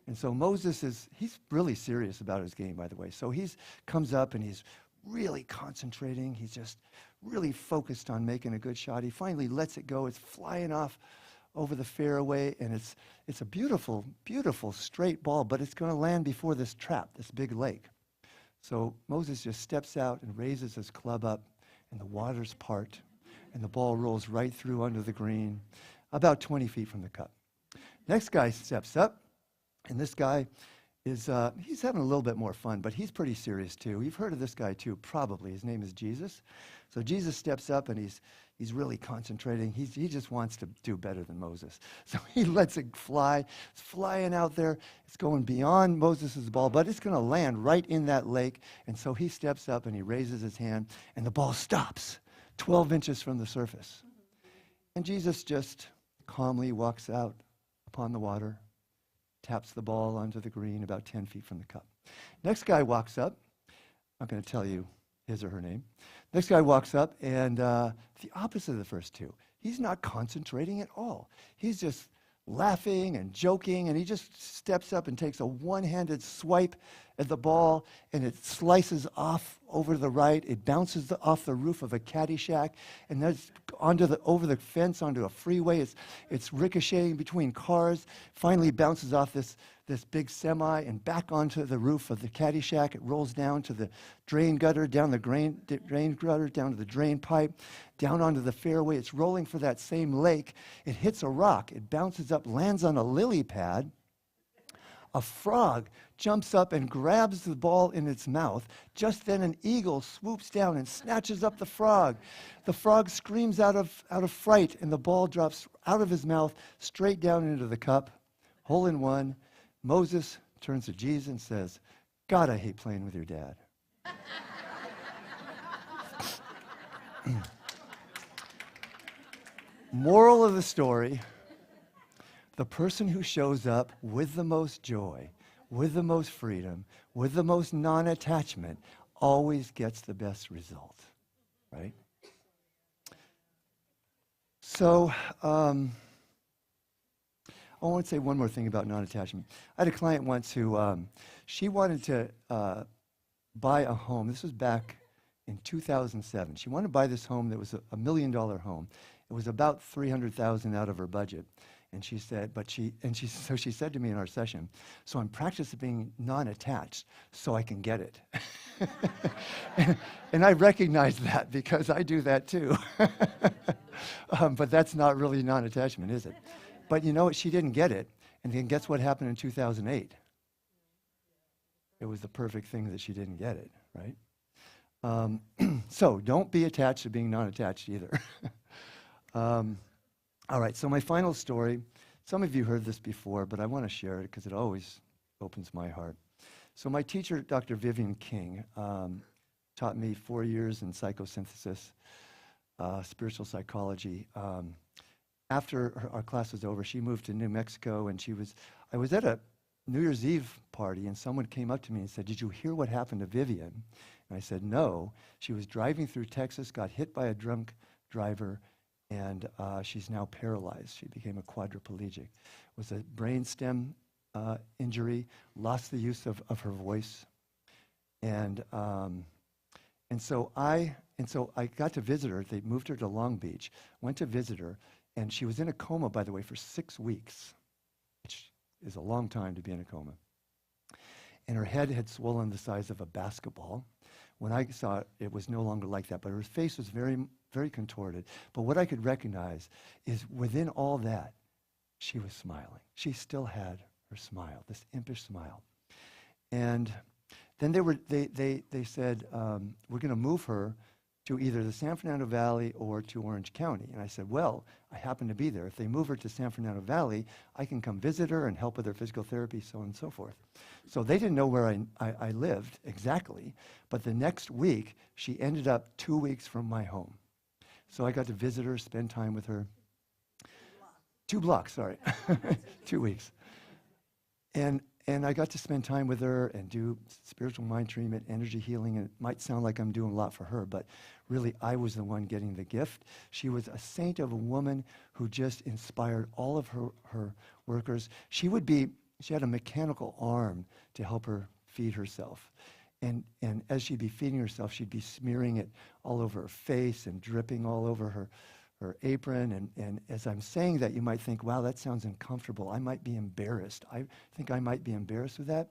And so Moses he's really serious about his game, by the way. So he comes up and he's really concentrating. He's just really focused on making a good shot. He finally lets it go. It's flying off over the fairway, and it's a beautiful, beautiful straight ball, but it's going to land before this trap, this big lake. So Moses just steps out and raises his club up, and the waters part, and the ball rolls right through under the green, about 20 feet from the cup. Next guy steps up, and this guy he's having a little bit more fun, but he's pretty serious too. You've heard of this guy too, probably. His name is Jesus. So Jesus steps up, and he's really concentrating. He just wants to do better than Moses. So he lets it fly. It's flying out there. It's going beyond Moses' ball, but it's going to land right in that lake. And so he steps up, and he raises his hand, and the ball stops 12 inches from the surface. And Jesus just calmly walks out upon the water, taps the ball onto the green about 10 feet from the cup. Next guy walks up. I'm going to tell you his or her name. Next guy walks up, and the opposite of the first two. He's not concentrating at all. He's just laughing and joking, and he just steps up and takes a one-handed swipe at the ball, and it slices off over the right. It bounces off the roof of a caddy shack, and then over the fence onto a freeway. It's ricocheting between cars. Finally bounces off this this big semi and back onto the roof of the caddy shack. It rolls down to the drain gutter, down the drain gutter, down to the drain pipe, down onto the fairway. It's rolling for that same lake. It hits a rock. It bounces up, lands on a lily pad. A frog jumps up and grabs the ball in its mouth. Just then an eagle swoops down and snatches up the frog. The frog screams out of fright, and the ball drops out of his mouth straight down into the cup. Hole in one. Moses turns to Jesus and says, God, I hate playing with your dad. Moral of the story, the person who shows up with the most joy, with the most freedom, with the most non-attachment, always gets the best result, right? So, I want to say one more thing about non-attachment. I had a client once who, she wanted to buy a home. This was back in 2007. She wanted to buy this home that was a $1 million home. It was about $300,000 out of her budget. And she said, so she said to me in our session, so I'm practicing being non-attached so I can get it. and I recognize that because I do that too. But that's not really non-attachment, is it? But you know what? She didn't get it. And then guess what happened in 2008? It was the perfect thing that she didn't get it, right? So don't be attached to being non-attached either. All right, so my final story, some of you heard this before, but I want to share it because it always opens my heart. So my teacher, Dr. Vivian King, taught me 4 years in psychosynthesis, spiritual psychology. After our class was over, she moved to New Mexico, and I was at a New Year's Eve party, and someone came up to me and said, did you hear what happened to Vivian? And I said, no. She was driving through Texas, got hit by a drunk driver, and she's now paralyzed. She became a quadriplegic. It was a brainstem injury, lost the use of her voice. And so I got to visit her. They moved her to Long Beach, went to visit her, and she was in a coma, by the way, for 6 weeks, which is a long time to be in a coma. And her head had swollen the size of a basketball. When I saw it, it was no longer like that, but her face was very, very contorted. But what I could recognize is within all that, she was smiling. She still had her smile, this impish smile. And then they said, we're going to move her to either the San Fernando Valley or to Orange County. And I said, well, I happen to be there. If they move her to San Fernando Valley, I can come visit her and help with her physical therapy, so on and so forth. So they didn't know where I lived exactly, but the next week, she ended up 2 weeks from my home. So I got to visit her, spend time with her. 2 blocks, sorry. 2 weeks. And I got to spend time with her and do spiritual mind treatment, energy healing, and it might sound like I'm doing a lot for her, but really I was the one getting the gift. She was a saint of a woman who just inspired all of her workers. She had a mechanical arm to help her feed herself. And as she'd be feeding herself, she'd be smearing it all over her face and dripping all over her apron. And as I'm saying that, you might think, wow, that sounds uncomfortable. I might be embarrassed. I think I might be embarrassed with that.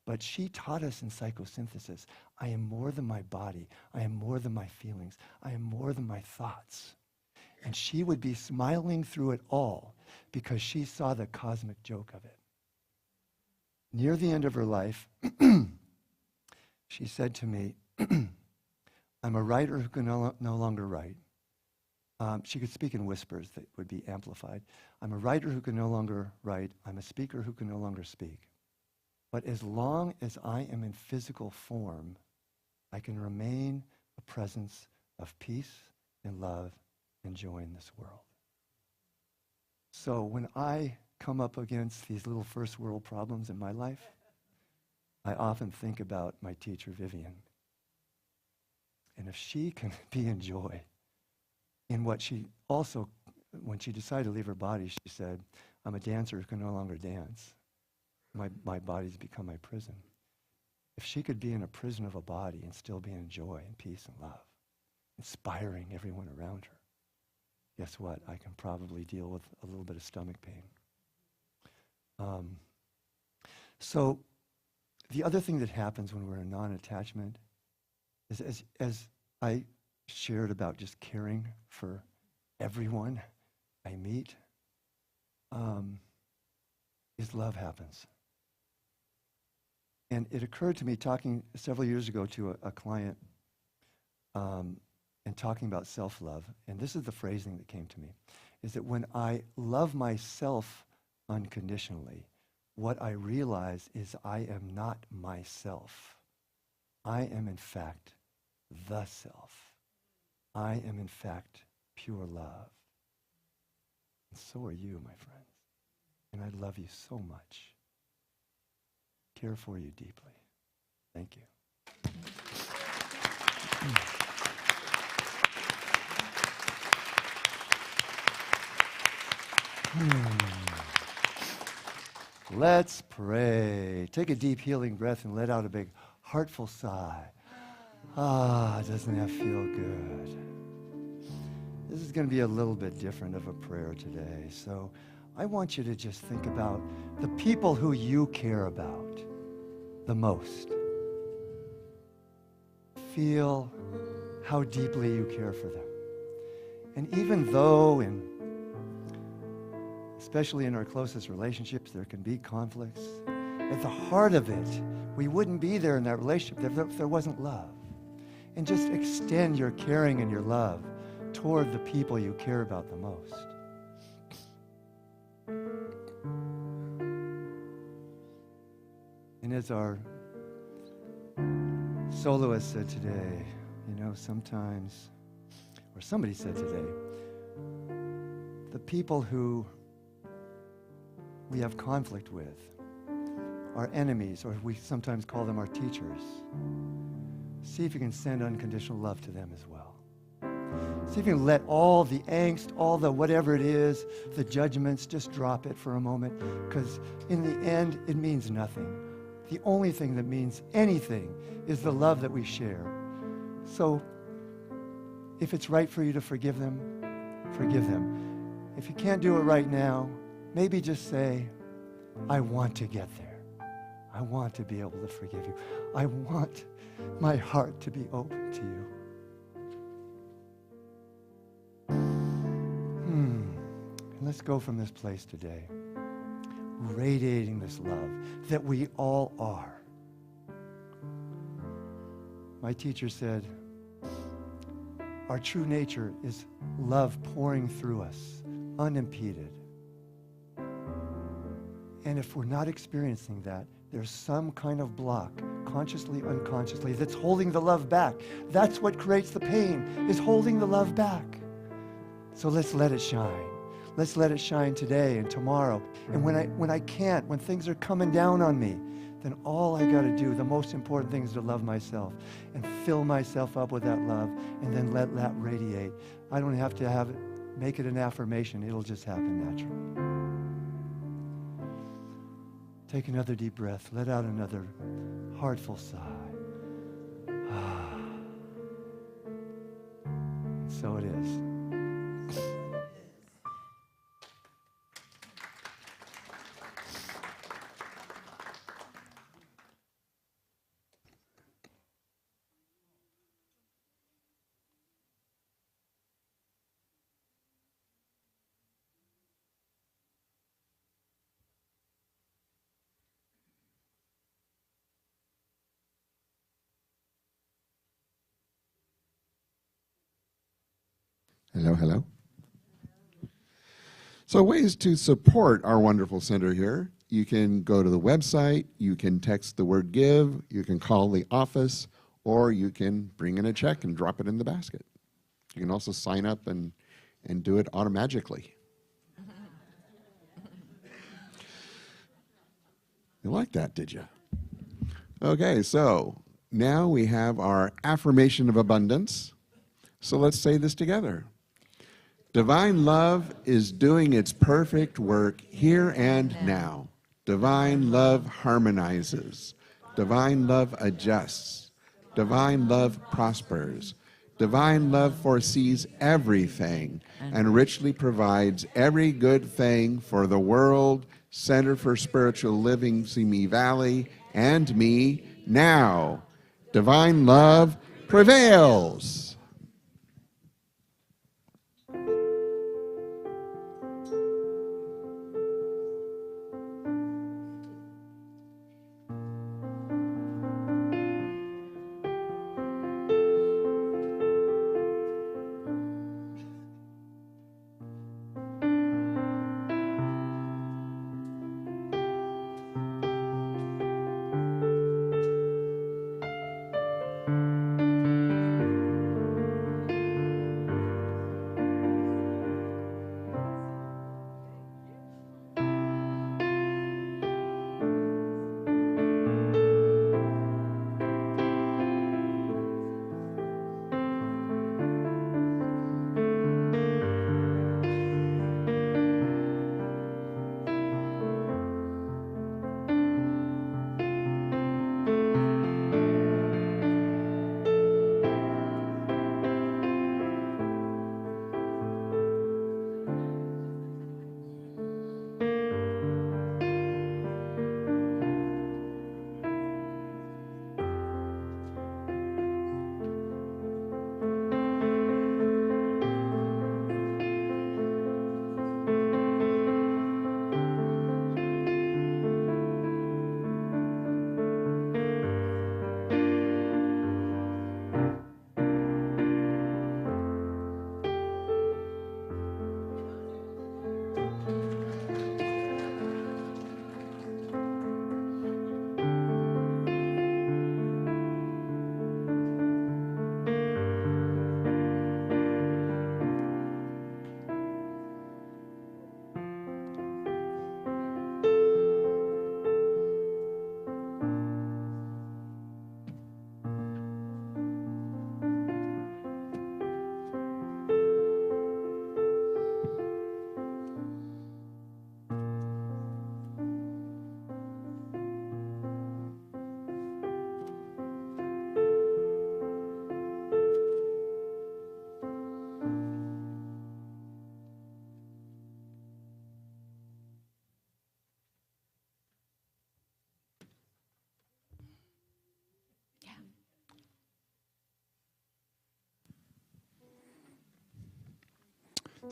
But she taught us in psychosynthesis, I am more than my body. I am more than my feelings. I am more than my thoughts. And she would be smiling through it all because she saw the cosmic joke of it. Near the end of her life, she said to me, I'm a writer who can no longer write. She could speak in whispers that would be amplified. I'm a writer who can no longer write. I'm a speaker who can no longer speak. But as long as I am in physical form, I can remain a presence of peace and love and joy in this world. So when I come up against these little first world problems in my life, I often think about my teacher, Vivian. And if she can be in joy, in what she also, when she decided to leave her body, she said, I'm a dancer who can no longer dance. My body's become my prison. If she could be in a prison of a body and still be in joy and peace and love, inspiring everyone around her, guess what? I can probably deal with a little bit of stomach pain. So the other thing that happens when we're in non-attachment is as I shared about just caring for everyone I meet, is love happens. And it occurred to me talking several years ago to a client and talking about self-love, and this is the phrasing that came to me, is that when I love myself unconditionally, what I realize is I am not myself. I am in fact the self. I am in fact pure love. And so are you, my friends. And I love you so much. Care for you deeply. Thank you. Let's pray. Take a deep healing breath and let out a big heartful sigh. Doesn't that feel good? This is going to be a little bit different of a prayer today. So I want you to just think about the people who you care about the most. Feel how deeply you care for them. And even though especially in our closest relationships, there can be conflicts, at the heart of it, we wouldn't be there in that relationship if there wasn't love. And just extend your caring and your love toward the people you care about the most. And as our soloist said today, sometimes, or somebody said today, the people who we have conflict with, our enemies, or we sometimes call them our teachers, see if you can send unconditional love to them as well. See if you can let all the angst, all the whatever it is, the judgments, just drop it for a moment, because in the end, it means nothing. The only thing that means anything is the love that we share. So if it's right for you to forgive them, forgive them. If you can't do it right now, maybe just say, I want to get there. I want to be able to forgive you. I want my heart to be open to you. And let's go from this place today, radiating this love that we all are. My teacher said, our true nature is love pouring through us, unimpeded. And if we're not experiencing that, there's some kind of block, consciously, unconsciously, that's holding the love back. That's what creates the pain, is holding the love back. So let's let it shine. Let's let it shine today and tomorrow. And when I can't, when things are coming down on me, then all I got to do, the most important thing is to love myself and fill myself up with that love and then let that radiate. I don't have to make it an affirmation. It'll just happen naturally. Take another deep breath. Let out another heartful sigh. So it is. Hello, hello. So ways to support our wonderful center here. You can go to the website, you can text the word give, you can call the office, or you can bring in a check and drop it in the basket. You can also sign up and do it automatically. You like that, did you? Okay, so now we have our affirmation of abundance. So let's say this together. Divine love is doing its perfect work here and now. Divine love harmonizes. Divine love adjusts. Divine love prospers. Divine love foresees everything and richly provides every good thing for the world, Center for Spiritual Living, Simi Valley, and me now. Divine love prevails.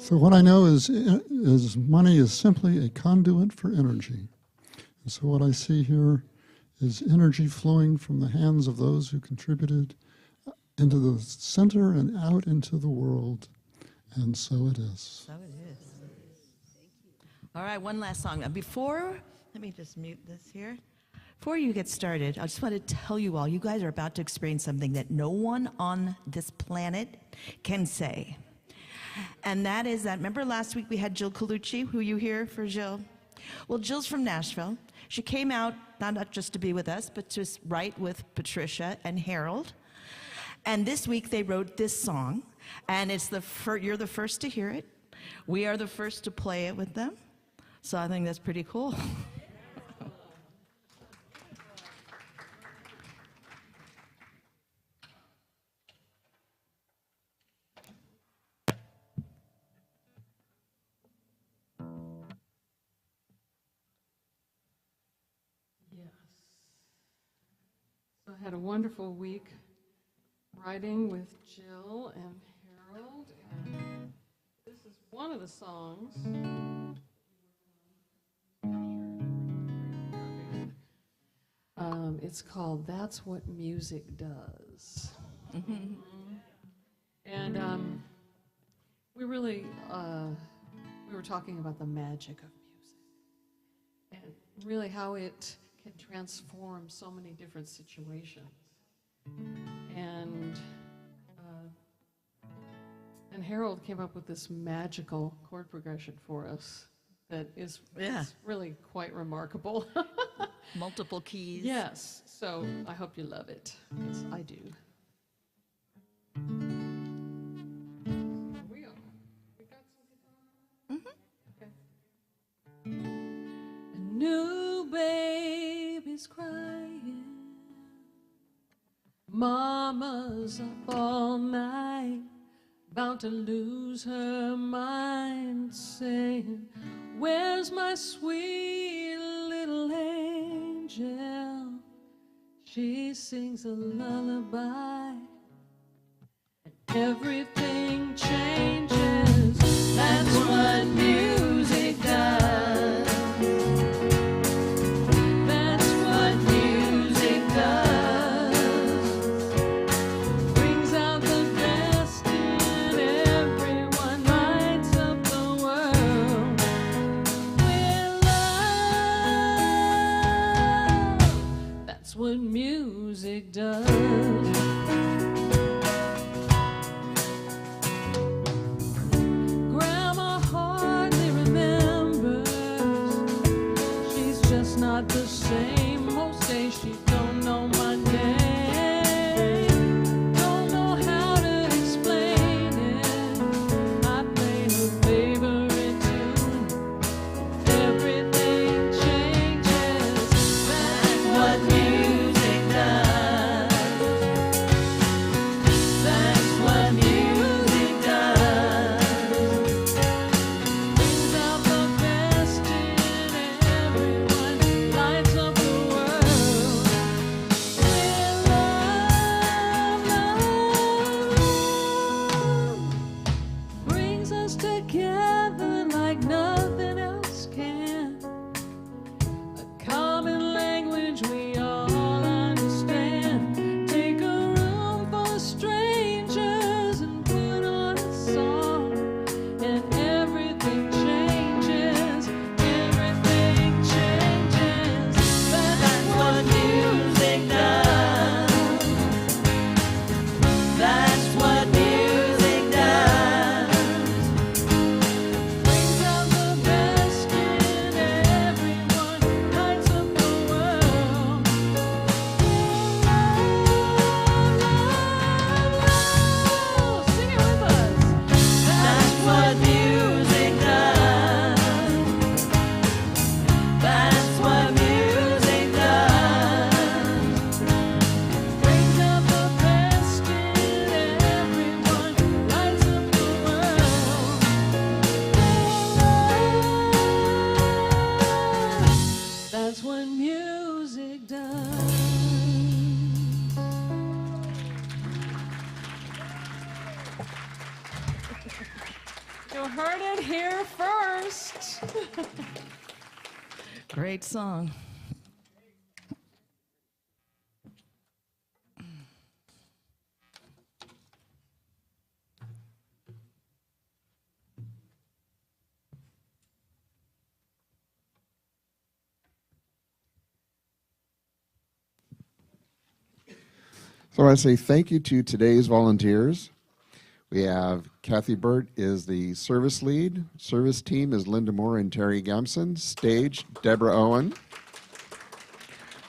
So what I know is money is simply a conduit for energy. And so what I see here is energy flowing from the hands of those who contributed into the center and out into the world. And so it is. So it is. All right, one last song. Let me just mute this here. Before you get started, I just want to tell you all, you guys are about to experience something that no one on this planet can say. And that is that, remember last week we had Jill Colucci, who you hear for Jill? Well, Jill's from Nashville. She came out not just to be with us, but to write with Patricia and Harold. And this week they wrote this song, and it's you're the first to hear it. We are the first to play it with them. So I think that's pretty cool. I had a wonderful week writing with Jill and Harold, and this is one of the songs. It's called "That's What Music Does," and we really we were talking about the magic of music and really how it can transform so many different situations. And Harold came up with this magical chord progression for us that is really quite remarkable. Multiple keys. Yes, so I hope you love it, because I do. Here we go. We got some guitar? Okay. A new baby's crying, mama's up all night, about to lose her mind, saying, where's my sweet little angel? She sings a lullaby, and everything changes. That's what music does. That's what music does. Brings out the best in everyone, lights up the world with love. That's what music does. Grandma hardly remembers. She's just not the same. Most days she don't know my name. Don't know how to explain it. I play her favorite tune. Everything changes. That's what music does. That's what music does. Brings out the best in everyone, lights up the world with love, love. Brings us together like nothing else can. A common language we all understand. Take a room full of strangers and put on a song, and everything changes. Everything changes. That's what music does. That's what music does. Brings out the best in everyone, lights up the world with love. Sing it with us. That's what music does. That's what music does. Brings out the best in everyone, lights up the world with love. That's what music does. You heard it here first. Great song. So I say thank you to today's volunteers. We have Kathy Burt is the service lead. Service team is Linda Moore and Terry Gamson. Stage, Deborah Owen.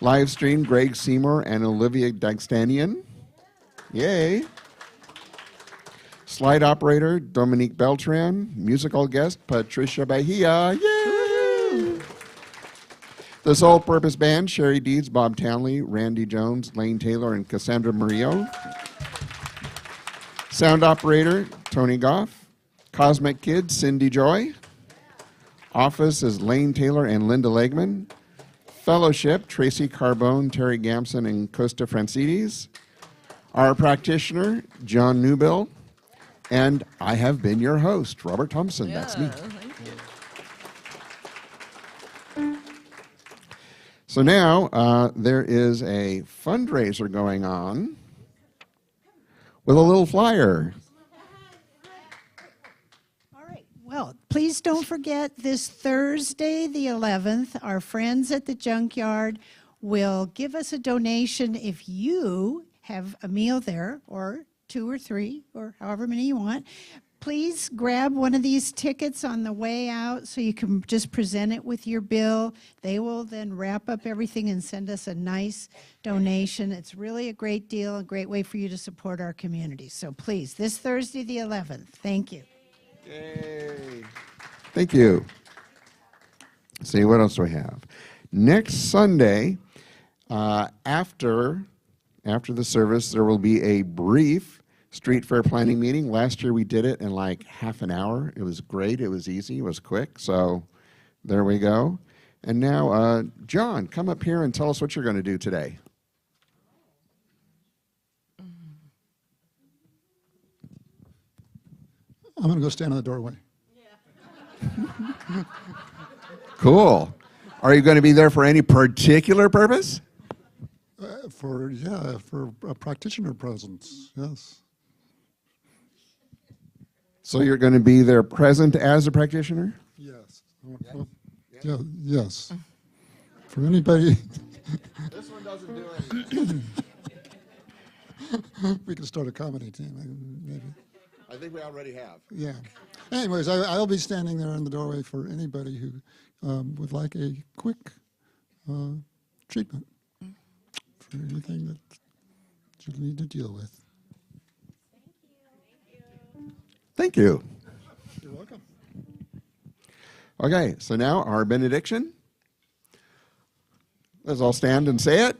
Live stream, Greg Seymour and Olivia Dagstanian. Yay. Slide operator, Dominique Beltran. Musical guest, Patrica Bahia. Yay. The Sole Purpose Band, Sherry Deeds, Bob Townley, Randy Jones, Lane Taylor, and Cassandra Murillo. Sound operator, Tony Goff. Cosmic Kid, Cindy Joy. Office is Lane Taylor and Linda Legman. Fellowship, Tracy Carbone, Terry Gamson, and Costa Francides. Our practitioner, Jon Newbill. And I have been your host, Robert Thompson. That's me. Thank you. So now there is a fundraiser going on with a little flyer. All right. Well, please don't forget this Thursday, the 11th, our friends at the Junkyard will give us a donation if you have a meal there, or 2 or 3, or however many you want. Please grab one of these tickets on the way out so you can just present it with your bill. They will then wrap up everything and send us a nice donation. It's really a great deal, a great way for you to support our community. So please, this Thursday, the 11th. Thank you. Yay. Thank you. Let's see, what else do we have? Next Sunday, after the service, there will be a brief street fair planning meeting. Last year we did it in like half an hour. It was great. It was easy. It was quick. So there we go. And now, Jon, come up here and tell us what you're going to do today. I'm going to go stand in the doorway. Cool. Are you going to be there for any particular purpose? For a practitioner presence, yes. So you're going to be there present as a practitioner? Yes. Yeah, yes. For anybody. This one doesn't do anything. We can start a comedy team, maybe. I think we already have. Yeah. Anyways, I'll be standing there in the doorway for anybody who would like a quick treatment for anything that you need to deal with. Thank you. You're welcome. Okay, so now our benediction. Let's all stand and say it.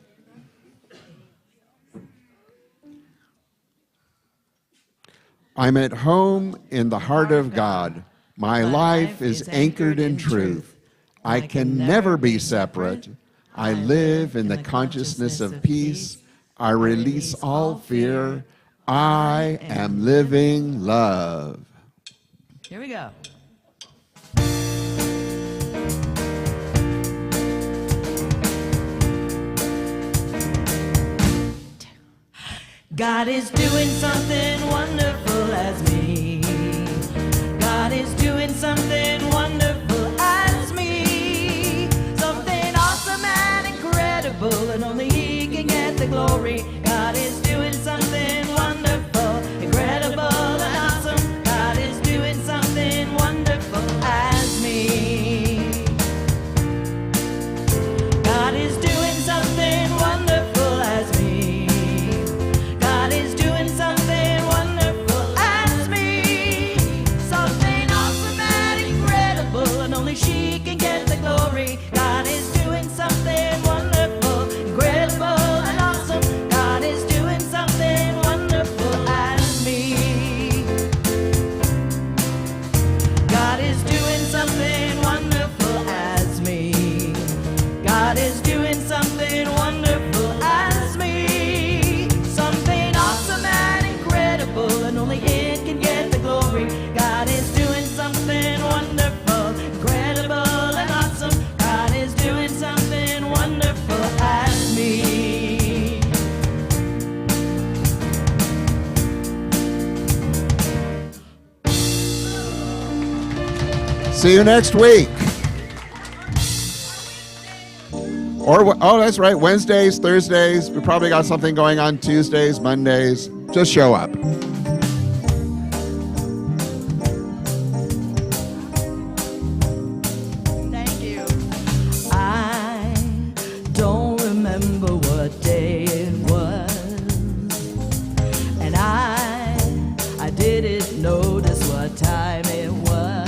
I'm at home in the heart of God. My life is anchored in truth. I can never be separate. I live in the consciousness of peace. I release all fear. I am living love. Here we go. God is doing something wonderful as me. God is doing something wonderful as me. Something awesome and incredible, and only He can get the glory. God is doing something wonderful, incredible and awesome. God is doing something wonderful as me. God is doing something wonderful as me. God is doing something wonderful as me. Something awesome and incredible, and only She can get the glory. God is doing something wonderful, incredible and awesome. God is doing something wonderful as me. God is doing something wonderful as me. God is doing something wonderful as me. Something awesome and incredible, and only it can get the glory. God is doing something wonderful, incredible and awesome. God is doing something wonderful as me. See you next week. Oh, that's right. Wednesdays, Thursdays. We probably got something going on Tuesdays, Mondays. Just show up. Thank you. I don't remember what day it was, and I didn't notice what time it was.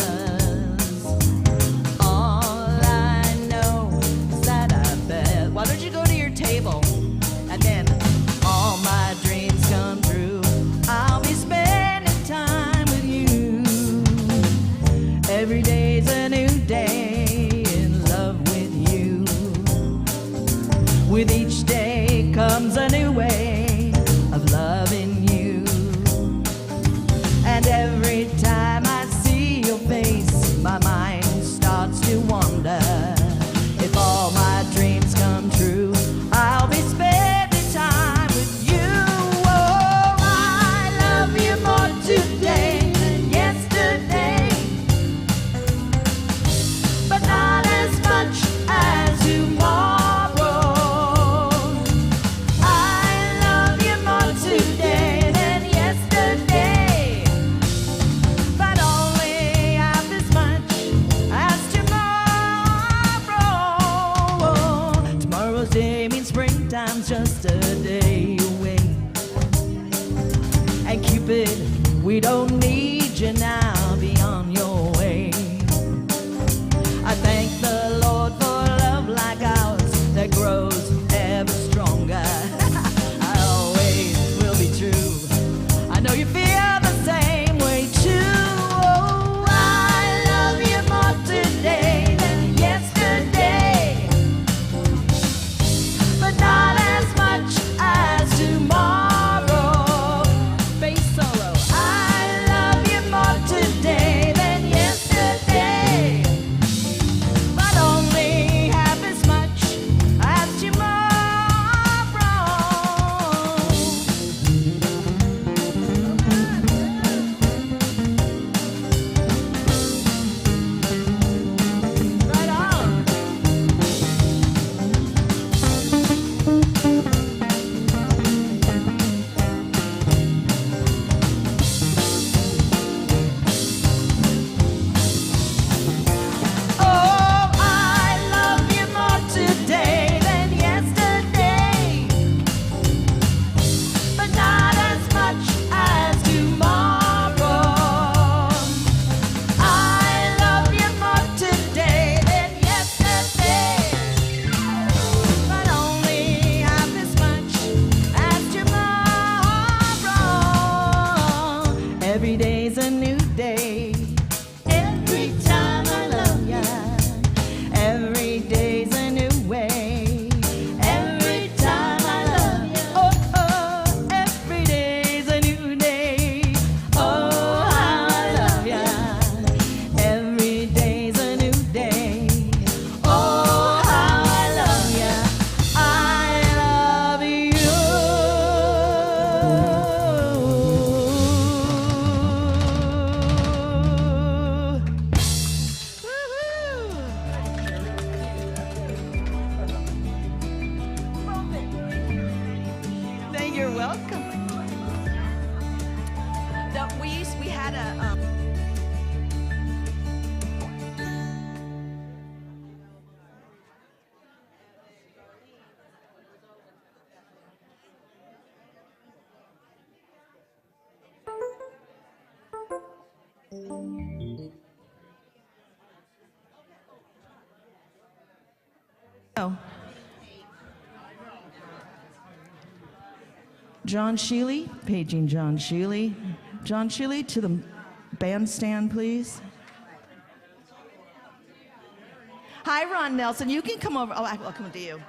All I know is that I bet. Why don't you go to your table, and then all my dreams come true. I'll be spending time with you. Every day's a new day in love with you. With each day comes a new way of loving you. And every time I see your face, my mind starts to wonder. If all my dreams come true, I'll be spending time with you. Oh, I love you more today than yesterday, but not as much as tomorrow. I love you more today than yesterday, but only half as much as tomorrow. Tomorrow's day means springtime's just a day away. And Cupid, we don't need you now, be on your way. I thank the Lord for love like ours that grows ever stronger. I always will be true. I know Oh. John Sheely, paging John Sheely. John Sheely to the bandstand, please. Hi, Ron Nelson. You can come over. Oh, I'll come to you.